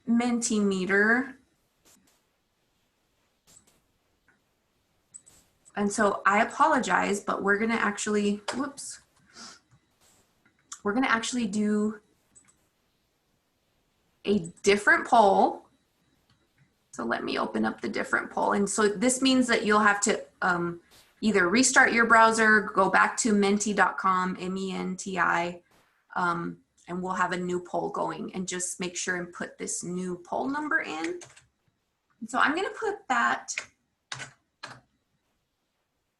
[SPEAKER 1] Mentimeter. And so I apologize, but we're going to actually, we're going to actually do a different poll. So let me open up the different poll. And so this means that you'll have to either restart your browser, go back to menti.com, M-E-N-T-I, and we'll have a new poll going, and just make sure and put this new poll number in. And so I'm going to put that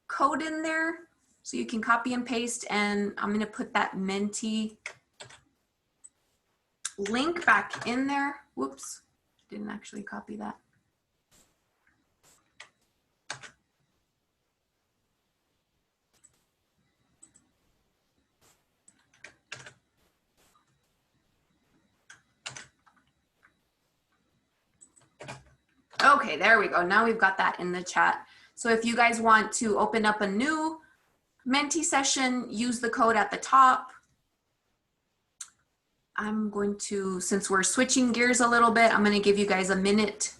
[SPEAKER 1] code in there so you can copy and paste, and I'm going to put that Menti link back in there. Whoops, didn't actually copy that. Okay, there we go. Now we've got that in the chat. So if you guys want to open up a new Menti session, use the code at the top. I'm going to, since we're switching gears a little bit, I'm going to give you guys a minute.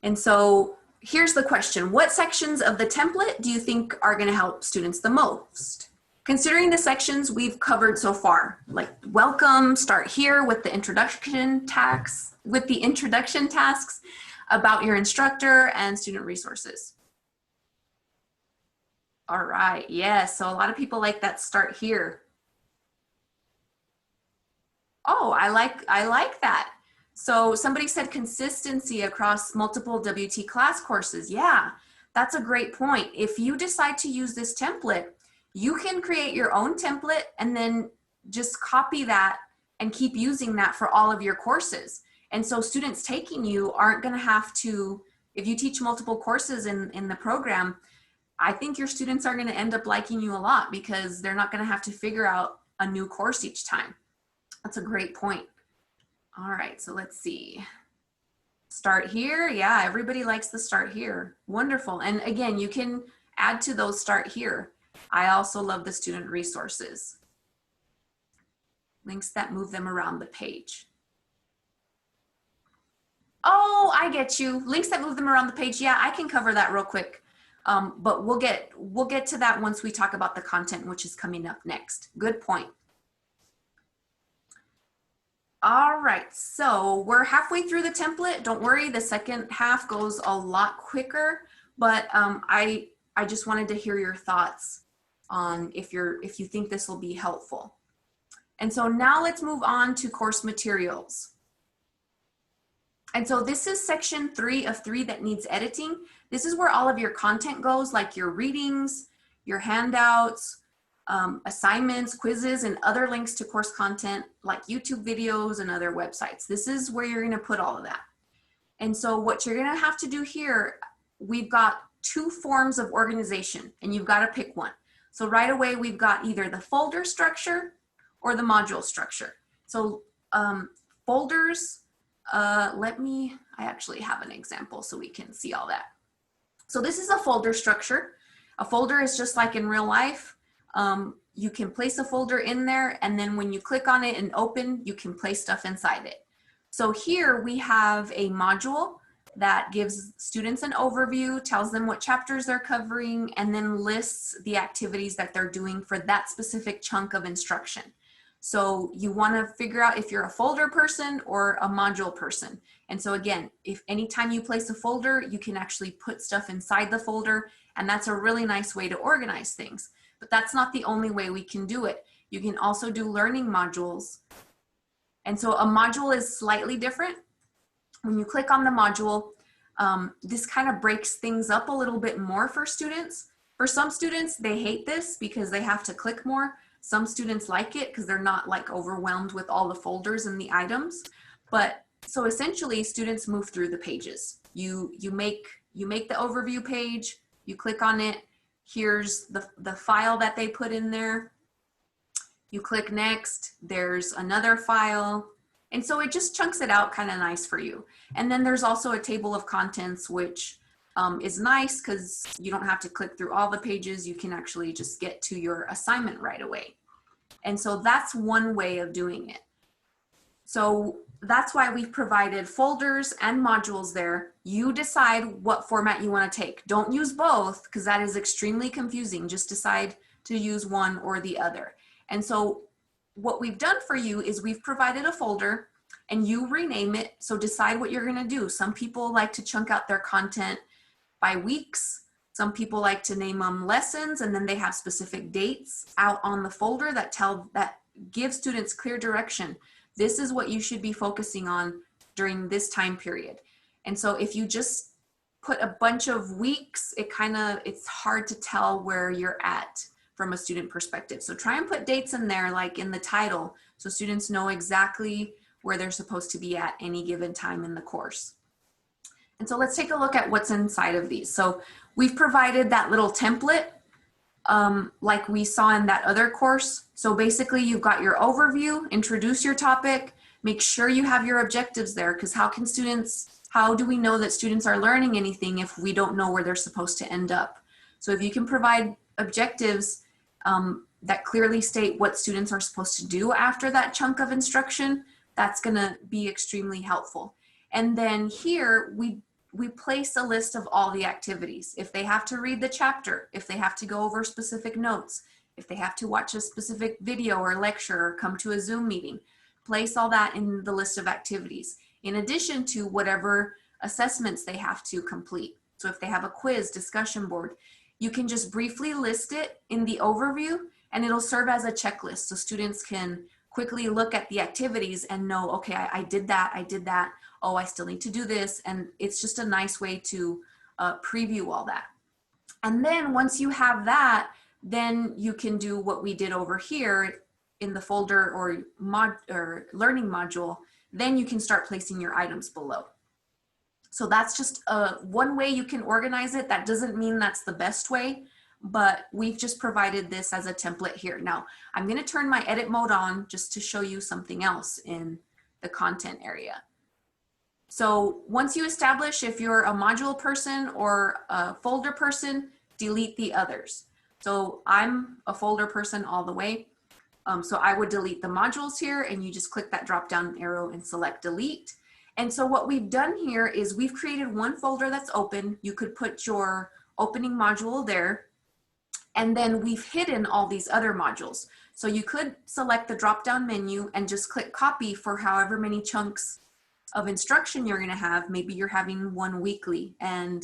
[SPEAKER 1] And so here's the question. What sections of the template do you think are going to help students the most? Considering the sections we've covered so far, like welcome, start here with the introduction tasks, about your instructor and student resources. All right, yes, so a lot of people like that start here. Oh, I like that. So somebody said consistency across multiple WT class courses. Yeah, that's a great point. If you decide to use this template, you can create your own template and then just copy that and keep using that for all of your courses. And so students taking you aren't going to have to, if you teach multiple courses in the program, I think your students are going to end up liking you a lot because they're not going to have to figure out a new course each time. That's a great point. All right, so let's see. Start here. Yeah, everybody likes the start here. Wonderful. And again, you can add to those start here. I also love the student resources. Links that move them around the page. Oh, I get you. Links that move them around the page. Yeah, I can cover that real quick. But we'll get to that once we talk about the content, which is coming up next. Good point. All right, so we're halfway through the template. Don't worry, the second half goes a lot quicker, but I just wanted to hear your thoughts on if you think this will be helpful. And so now let's move on to course materials. And so this is section 3 of 3 that needs editing. This is where all of your content goes, like your readings, your handouts, assignments, quizzes, and other links to course content like YouTube videos and other websites. This is where you're gonna put all of that. And so what you're gonna have to do here, we've got 2 forms of organization and you've gotta pick one. So right away, we've got either the folder structure or the module structure. So folders, I actually have an example so we can see all that. So this is a folder structure. A folder is just like in real life. You can place a folder in there, and then when you click on it and open, you can place stuff inside it. So here we have a module that gives students an overview, tells them what chapters they're covering, and then lists the activities that they're doing for that specific chunk of instruction. So you want to figure out if you're a folder person or a module person. And so again, if anytime you place a folder, you can actually put stuff inside the folder, and that's a really nice way to organize things. But that's not the only way we can do it. You can also do learning modules. And so a module is slightly different. When you click on the module, this kind of breaks things up a little bit more for students. For some students, they hate this because they have to click more. Some students like it because they're not like overwhelmed with all the folders and the items. But so essentially students move through the pages. You make the overview page, you click on it. Here's the file that they put in there. You click next, there's another file. And so it just chunks it out kind of nice for you. And then there's also a table of contents, which is nice because you don't have to click through all the pages. You can actually just get to your assignment right away. And so that's one way of doing it. So that's why we've provided folders and modules there. You decide what format you want to take. Don't use both because that is extremely confusing. Just decide to use one or the other. And so what we've done for you is we've provided a folder and you rename it. So decide what you're going to do. Some people like to chunk out their content by weeks. Some people like to name them lessons, and then they have specific dates out on the folder that give students clear direction. This is what you should be focusing on during this time period. And so if you just put a bunch of weeks, it's hard to tell where you're at from a student perspective. So try and put dates in there, like in the title, so students know exactly where they're supposed to be at any given time in the course. And so let's take a look at what's inside of these. So we've provided that little template like we saw in that other course. So basically you've got your overview, introduce your topic, make sure you have your objectives there, because how do we know that students are learning anything if we don't know where they're supposed to end up? So if you can provide objectives that clearly state what students are supposed to do after that chunk of instruction, that's gonna be extremely helpful. And then here we place a list of all the activities. If they have to read the chapter, if they have to go over specific notes, if they have to watch a specific video or lecture or come to a Zoom meeting, place all that in the list of activities, in addition to whatever assessments they have to complete. So if they have a quiz, discussion board, you can just briefly list it in the overview and it'll serve as a checklist so students can quickly look at the activities and know, okay, I did that. Oh, I still need to do this. And it's just a nice way to preview all that. And then once you have that, then you can do what we did over here in the folder or learning module. Then you can start placing your items below. So that's just one way you can organize it. That doesn't mean that's the best way, but we've just provided this as a template here. Now, I'm going to turn my edit mode on just to show you something else in the content area. So once you establish if you're a module person or a folder person, delete the others. So I'm a folder person all the way. So I would delete the modules here, and you just click that drop down arrow and select delete. And so what we've done here is we've created one folder that's open. You could put your opening module there. And then we've hidden all these other modules. So you could select the drop-down menu and just click copy for however many chunks of instruction you're going to have. Maybe you're having one weekly, and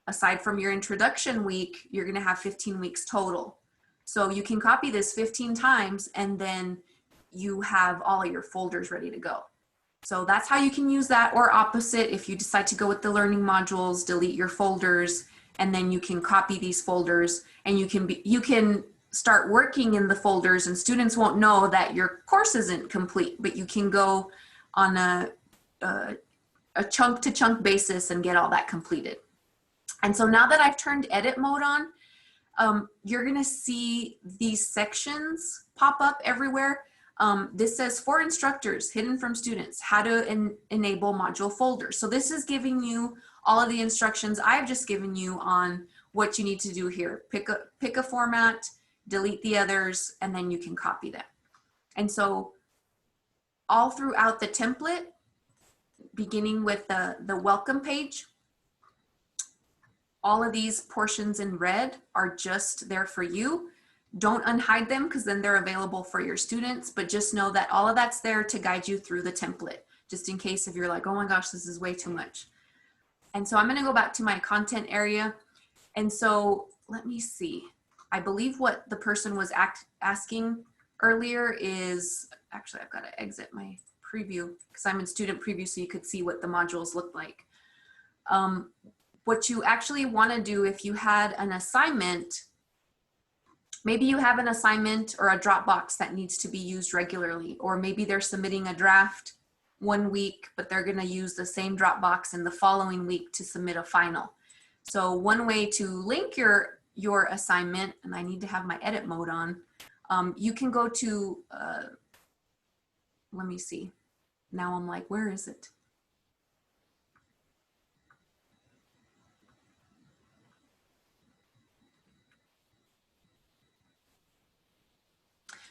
[SPEAKER 1] aside from your introduction week, you're going to have 15 weeks total. So you can copy this 15 times, and then you have all of your folders ready to go. So that's how you can use that, or opposite, if you decide to go with the learning modules, delete your folders, and then you can copy these folders, and you can start working in the folders, and students won't know that your course isn't complete, but you can go on a chunk to chunk basis and get all that completed. And so now that I've turned edit mode on, you're gonna see these sections pop up everywhere. This says for instructors, hidden from students, how to enable module folders. So this is giving you all of the instructions I've just given you on what you need to do here. Pick a format, delete the others, and then you can copy them. And so all throughout the template, beginning with the welcome page, all of these portions in red are just there for you. Don't unhide them, because then they're available for your students, but just know that all of that's there to guide you through the template, just in case if you're like, oh my gosh, this is way too much. And so I'm going to go back to my content area. And so let me see. I believe what the person was asking earlier is, actually I've got to exit my preview because I'm in student preview so you could see what the modules look like. What you actually want to do if you had an assignment, maybe you have an assignment or a Dropbox that needs to be used regularly, or maybe they're submitting a draft one week, but they're going to use the same Dropbox in the following week to submit a final. So one way to link your assignment, and I need to have my edit mode on, you can go to, let me see. Now I'm like, where is it?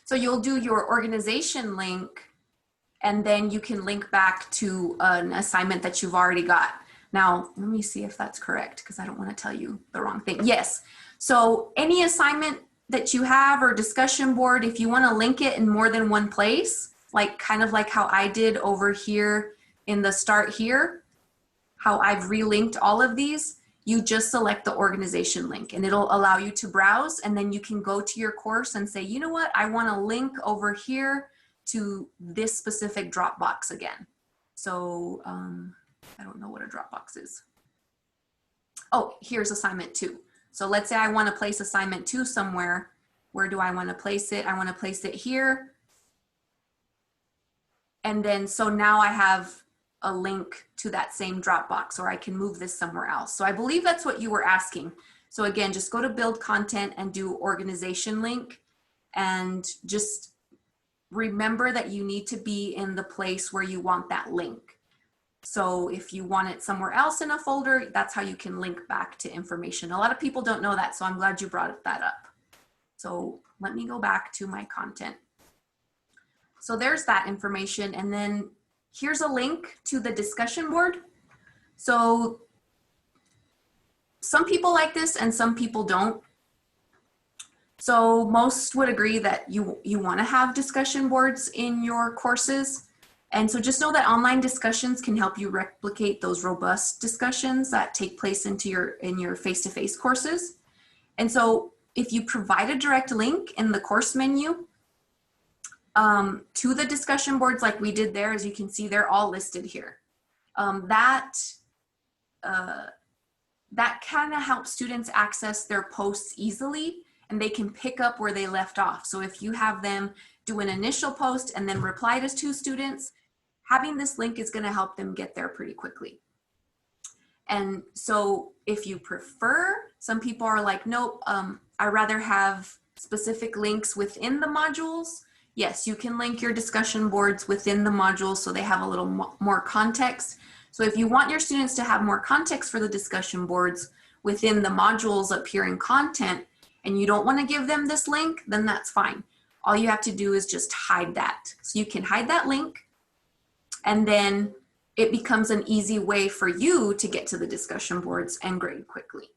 [SPEAKER 1] So you'll do your organization link, and then you can link back to an assignment that you've already got. Now, let me see if that's correct, because I don't want to tell you the wrong thing. Yes, so any assignment that you have or discussion board, if you want to link it in more than one place, like kind of like how I did over here in the start here, how I've relinked all of these, you just select the organization link and it'll allow you to browse, and then you can go to your course and say, you know what, I want to link over here to this specific Dropbox again. So I don't know what a Dropbox is. Oh, here's assignment 2. So let's say I want to place assignment 2 somewhere. Where do I want to place it? I want to place it here. And then, so now I have a link to that same Dropbox, or I can move this somewhere else. So I believe that's what you were asking. So again, just go to build content and do organization link, and just remember that you need to be in the place where you want that link. So if you want it somewhere else in a folder, that's how you can link back to information. A lot of people don't know that, so I'm glad you brought that up. So let me go back to my content. So there's that information, and then here's a link to the discussion board. So some people like this and some people don't. So most would agree that you want to have discussion boards in your courses. And so just know that online discussions can help you replicate those robust discussions that take place in your face-to-face courses. And so if you provide a direct link in the course menu to the discussion boards like we did there, as you can see, they're all listed here. That kind of helps students access their posts easily, and they can pick up where they left off. So if you have them do an initial post and then reply to 2 students, having this link is going to help them get there pretty quickly. And so if you prefer, some people are like, nope, I rather have specific links within the modules. Yes, you can link your discussion boards within the modules so they have a little more context. So if you want your students to have more context for the discussion boards within the modules up here in content, and you don't want to give them this link, then that's fine. All you have to do is just hide that. So you can hide that link, and then it becomes an easy way for you to get to the discussion boards and grade quickly.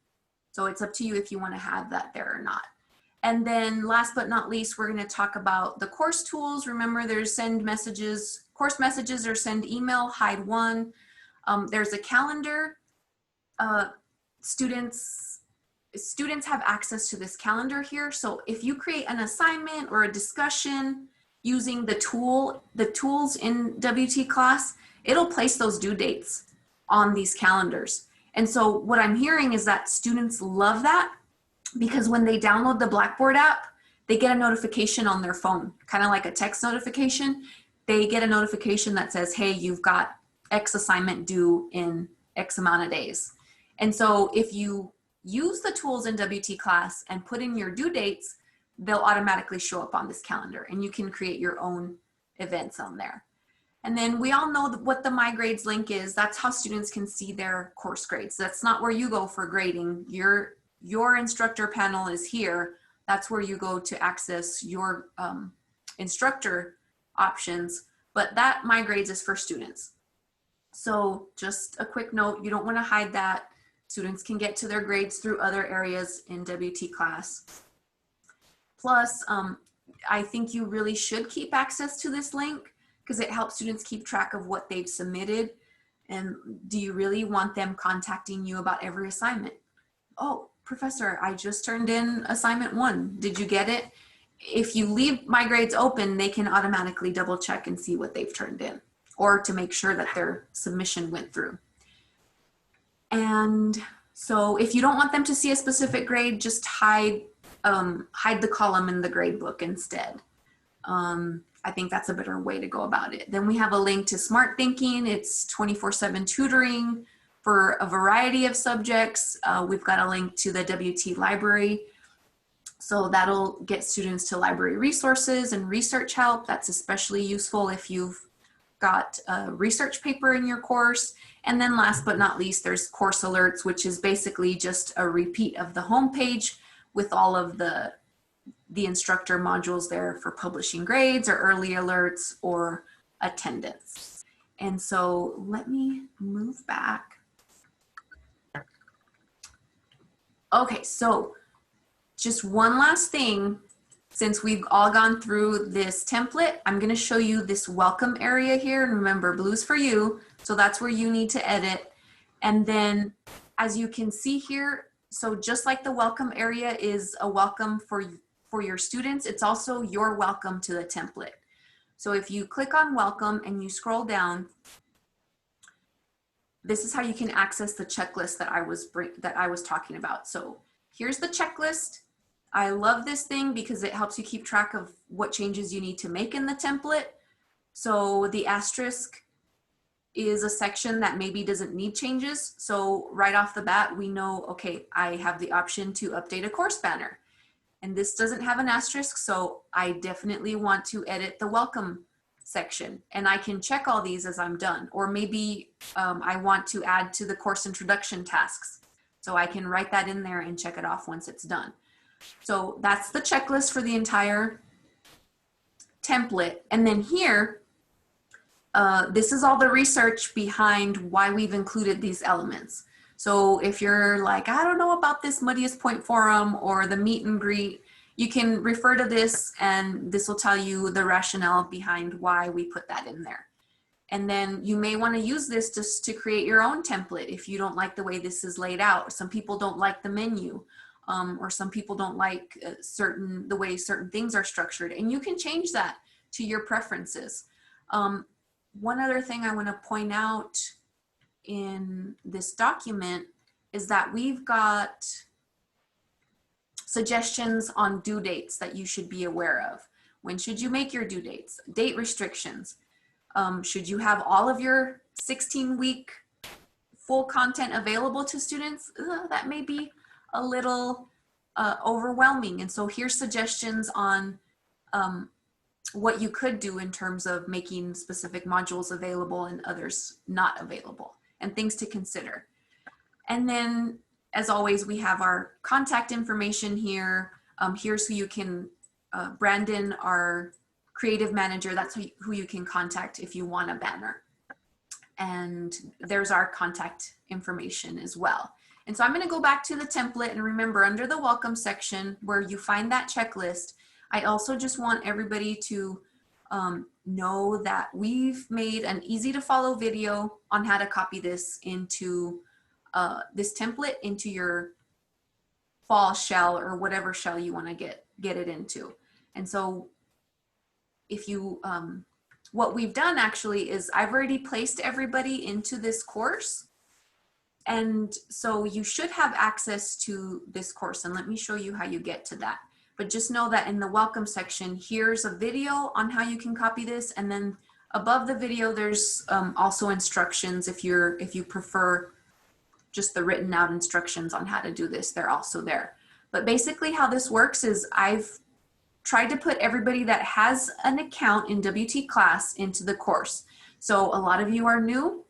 [SPEAKER 1] So it's up to you if you want to have that there or not. And then last but not least, we're going to talk about the course tools. Remember, there's send messages, course messages, or send email, hide one. There's a calendar. Students have access to this calendar here. So if you create an assignment or a discussion using the tools in WT class, it'll place those due dates on these calendars. And so what I'm hearing is that students love that, because when they download the Blackboard app, they get a notification on their phone, kind of like a text notification. They get a notification that says, hey, you've got X assignment due in X amount of days. And so if you use the tools in WT class and put in your due dates, they'll automatically show up on this calendar, and you can create your own events on there. And then we all know what the My Grades link is. That's how students can see their course grades. That's not where you go for grading. Your instructor panel is here. That's where you go to access your instructor options, but that My Grades is for students. So just a quick note, you don't want to hide that. Students can get to their grades through other areas in WT class. Plus, I think you really should keep access to this link, because it helps students keep track of what they've submitted. And do you really want them contacting you about every assignment? Oh, professor, I just turned in assignment 1. Did you get it? If you leave My Grades open, they can automatically double check and see what they've turned in, or to make sure that their submission went through. And so if you don't want them to see a specific grade, just hide the column in the grade book instead. I think that's a better way to go about it. Then we have a link to Smart Thinking. It's 24/7 tutoring for a variety of subjects. We've got a link to the WT library. So that'll get students to library resources and research help. That's especially useful if you've got a research paper in your course. And then last but not least, there's course alerts, which is basically just a repeat of the homepage with all of the instructor modules there for publishing grades or early alerts or attendance. And so let me move back. Okay, so just one last thing. Since we've all gone through this template, I'm going to show you this welcome area here. And remember, blue's for you. So that's where you need to edit. And then as you can see here, so just like the welcome area is a welcome for your students, it's also your welcome to the template. So if you click on welcome and you scroll down, this is how you can access the checklist that I was talking about. So here's the checklist. I love this thing because it helps you keep track of what changes you need to make in the template. So the asterisk is a section that maybe doesn't need changes. So right off the bat, we know, okay, I have the option to update a course banner. And this doesn't have an asterisk, so I definitely want to edit the welcome section. And I can check all these as I'm done. Or maybe I want to add to the course introduction tasks. So I can write that in there and check it off once it's done. So that's the checklist for the entire template. And then here, this is all the research behind why we've included these elements. So if you're like, I don't know about this Muddiest Point Forum or the meet and greet, you can refer to this and this will tell you the rationale behind why we put that in there. And then you may want to use this just to create your own template if you don't like the way this is laid out. Some people don't like the menu. Or some people don't like the way certain things are structured, and you can change that to your preferences. One other thing I want to point out in this document is that we've got suggestions on due dates that you should be aware of. When should you make your due dates? Date restrictions. Should you have all of your 16-week full content available to students? That may be a little overwhelming. And so here's suggestions on what you could do in terms of making specific modules available and others not available, and things to consider. And then, as always, we have our contact information here. Here's who you can, Brandon, our creative manager, that's who you can contact if you want a banner. And there's our contact information as well. And so I'm going to go back to the template, and remember, under the welcome section where you find that checklist, I also just want everybody to know that we've made an easy to follow video on how to copy this into this template into your fall shell or whatever shell you want to get it into. And so if you, what we've done actually is I've already placed everybody into this course. And so you should have access to this course, and let me show you how you get to that. But just know that in the welcome section, here's a video on how you can copy this. And then above the video, there's also instructions if you prefer just the written out instructions on how to do this, they're also there. But basically how this works is I've tried to put everybody that has an account in WT class into the course. So a lot of you are new.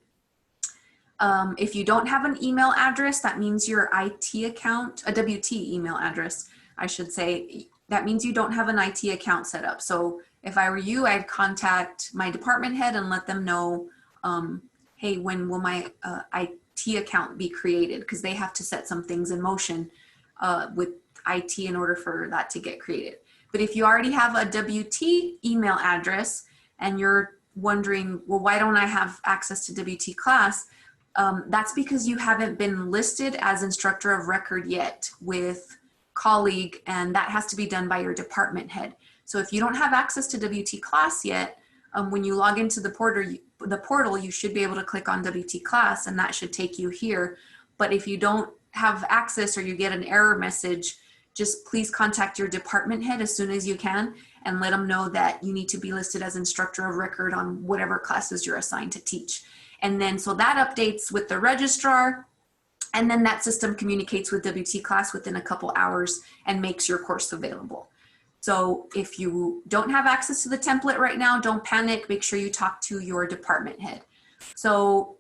[SPEAKER 1] If you don't have an email address, that means your IT account, a WT email address, I should say, that means you don't have an IT account set up. So if I were you, I'd contact my department head and let them know, hey, when will my IT account be created? Because they have to set some things in motion with IT in order for that to get created. But if you already have a WT email address and you're wondering, well, why don't I have access to WT class? That's because you haven't been listed as instructor of record yet with colleague, and that has to be done by your department head. So if you don't have access to WT class yet, when you log into the portal, you should be able to click on WT class, and that should take you here. But if you don't have access or you get an error message, just please contact your department head as soon as you can and let them know that you need to be listed as instructor of record on whatever classes you're assigned to teach. And then so that updates with the registrar, and then that system communicates with WT class within a couple hours and makes your course available. So if you don't have access to the template right now, don't panic. Make sure you talk to your department head. So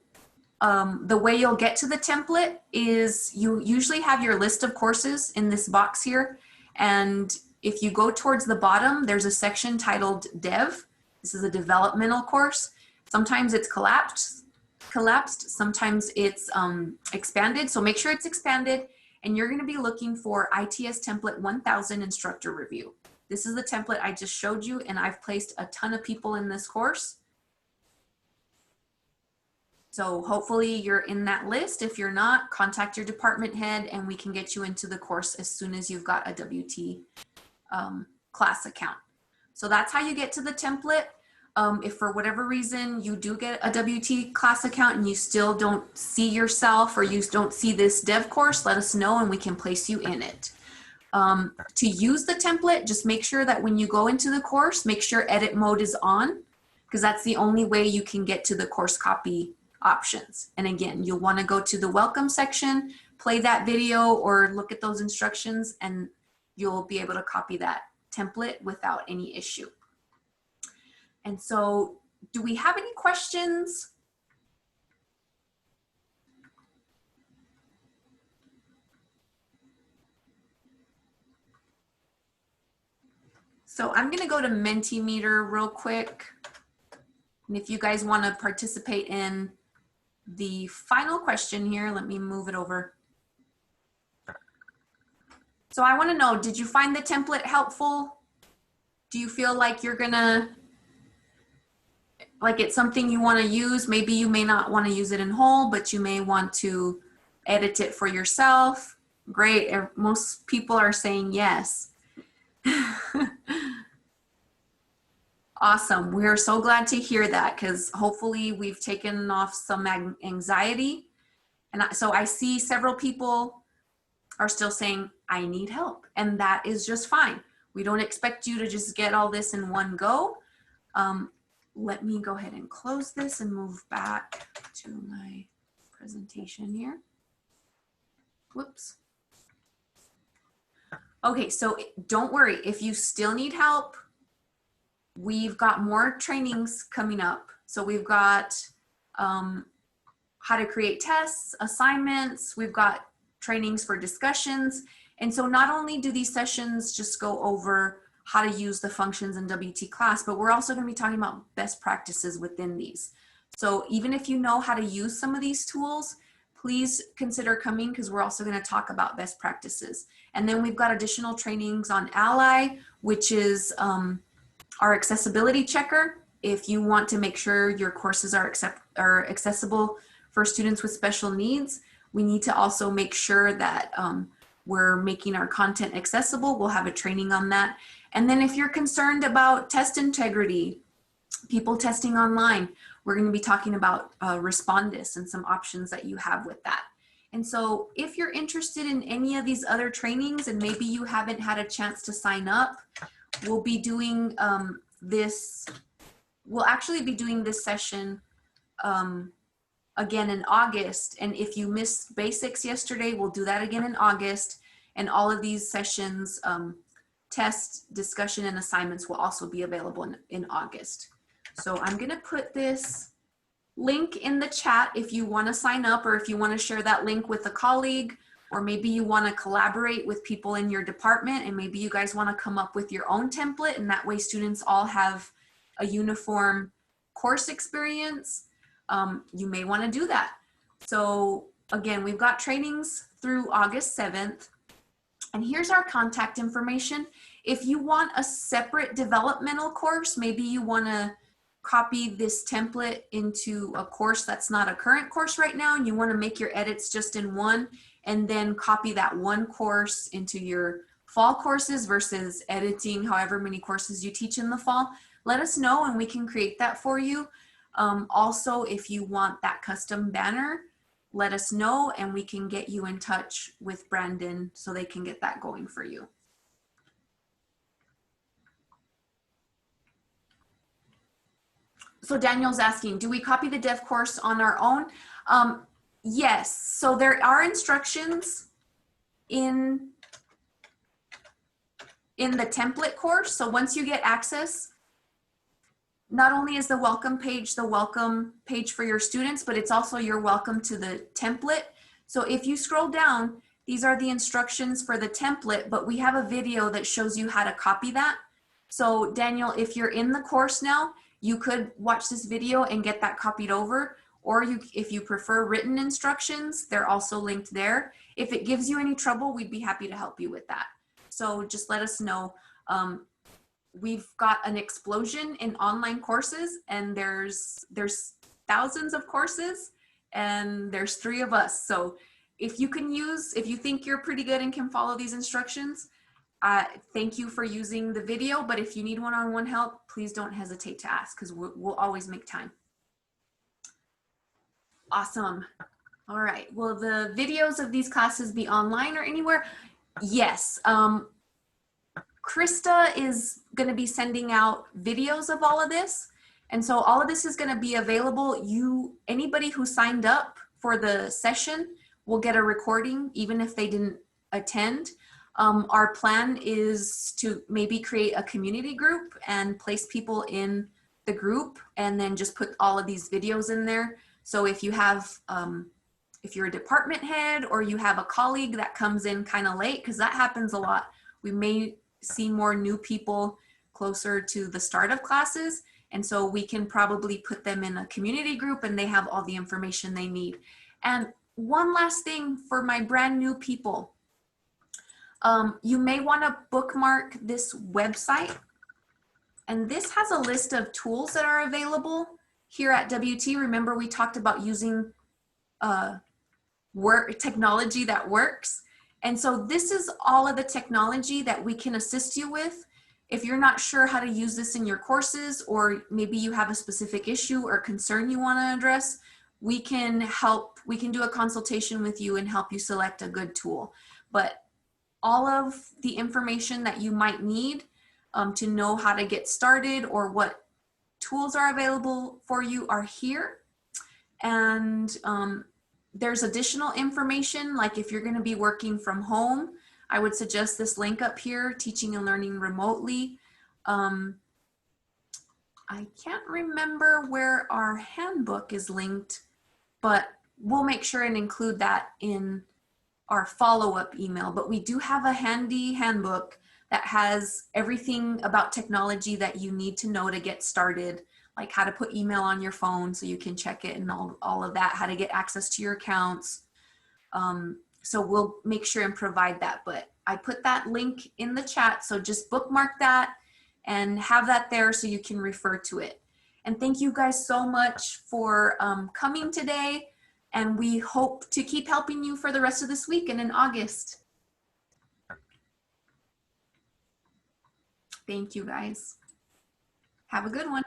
[SPEAKER 1] the way you'll get to the template is you usually have your list of courses in this box here. And if you go towards the bottom, there's a section titled Dev. This is a developmental course. Sometimes it's collapsed. Sometimes it's expanded. So make sure it's expanded, and you're going to be looking for ITS template 1000 instructor review. This is the template I just showed you, and I've placed a ton of people in this course. So hopefully you're in that list. If you're not, contact your department head and we can get you into the course as soon as you've got a WT class account. So that's how you get to the template. If for whatever reason you do get a WT class account and you still don't see yourself or you don't see this dev course, let us know and we can place you in it. To use the template, just make sure that when you go into the course, make sure edit mode is on, because that's the only way you can get to the course copy options. And again, you'll want to go to the welcome section, play that video or look at those instructions, and you'll be able to copy that template without any issue. And so, do we have any questions? So I'm going to go to Mentimeter real quick. And if you guys want to participate in the final question here, let me move it over. So I want to know, did you find the template helpful? Do you feel like you're going to, like it's something you want to use? Maybe you may not want to use it in whole, but you may want to edit it for yourself. Great. Most people are saying yes. Awesome. We're so glad to hear that, because hopefully we've taken off some anxiety. And so I see several people are still saying, I need help. And that is just fine. We don't expect you to just get all this in one go. Let me go ahead and close this and move back to my presentation here. Whoops. Okay, so don't worry. If you still need help, we've got more trainings coming up. So we've got how to create tests, assignments. We've got trainings for discussions. And so not only do these sessions just go over how to use the functions in WT class, but we're also going to be talking about best practices within these. So even if you know how to use some of these tools, please consider coming because we're also going to talk about best practices. And then we've got additional trainings on Ally, which is our accessibility checker. If you want to make sure your courses are accessible for students with special needs, we need to also make sure that we're making our content accessible. We'll have a training on that. And then if you're concerned about test integrity, people testing online, we're going to be talking about Respondus and some options that you have with that. And so if you're interested in any of these other trainings and maybe you haven't had a chance to sign up, we'll be doing we'll actually be doing this session again in August. And if you missed basics yesterday, we'll do that again in August. And all of these sessions, tests, discussion, and assignments will also be available in August. So I'm gonna put this link in the chat if you wanna sign up, or if you wanna share that link with a colleague, or maybe you wanna collaborate with people in your department, and maybe you guys wanna come up with your own template, and that way students all have a uniform course experience. You may wanna do that. So again, we've got trainings through August 7th. And here's our contact information. If you want a separate developmental course, maybe you wanna copy this template into a course that's not a current course right now, and you wanna make your edits just in one, and then copy that one course into your fall courses versus editing however many courses you teach in the fall, let us know and we can create that for you. Also, if you want that custom banner, let us know and we can get you in touch with Brandon so they can get that going for you. So Daniel's asking, do we copy the dev course on our own? Yes, so there are instructions in the template course. So once you get access, not only is the welcome page for your students, but it's also your welcome to the template. So if you scroll down, these are the instructions for the template, but we have a video that shows you how to copy that. So Daniel, if you're in the course now, you could watch this video and get that copied over, or if you prefer written instructions, they're also linked there. If it gives you any trouble, we'd be happy to help you with that. So just let us know. We've got an explosion in online courses, and there's thousands of courses, and there's 3 of us. So if you think you're pretty good and can follow these instructions, thank you for using the video, but if you need one-on-one help, please don't hesitate to ask because we'll always make time. Awesome. All right, will the videos of these classes be online or anywhere? Yes. Krista is going to be sending out videos of all of this. And so all of this is going to be available. Anybody who signed up for the session will get a recording, even if they didn't attend. Our plan is to maybe create a community group and place people in the group and then just put all of these videos in there. So if you have, if you're a department head or you have a colleague that comes in kind of late, because that happens a lot, we may see more new people closer to the start of classes. And so we can probably put them in a community group and they have all the information they need. And one last thing for my brand new people, you may want to bookmark this website. And this has a list of tools that are available here at WT. Remember, we talked about using technology that works. And so this is all of the technology that we can assist you with. If you're not sure how to use this in your courses, or maybe you have a specific issue or concern you want to address, we can help. We can do a consultation with you and help you select a good tool. But all of the information that you might need to know how to get started or what tools are available for you are here. And there's additional information, like if you're going to be working from home, I would suggest this link up here, Teaching and Learning Remotely. I can't remember where our handbook is linked, but we'll make sure and include that in our follow-up email. But we do have a handy handbook that has everything about technology that you need to know to get started, like how to put email on your phone so you can check it and all of that, how to get access to your accounts, So we'll make sure and provide that, but I put that link in the chat. So just bookmark that and have that there so you can refer to it. And thank you guys so much for coming today. And we hope to keep helping you for the rest of this week and in August. Thank you guys. Have a good one.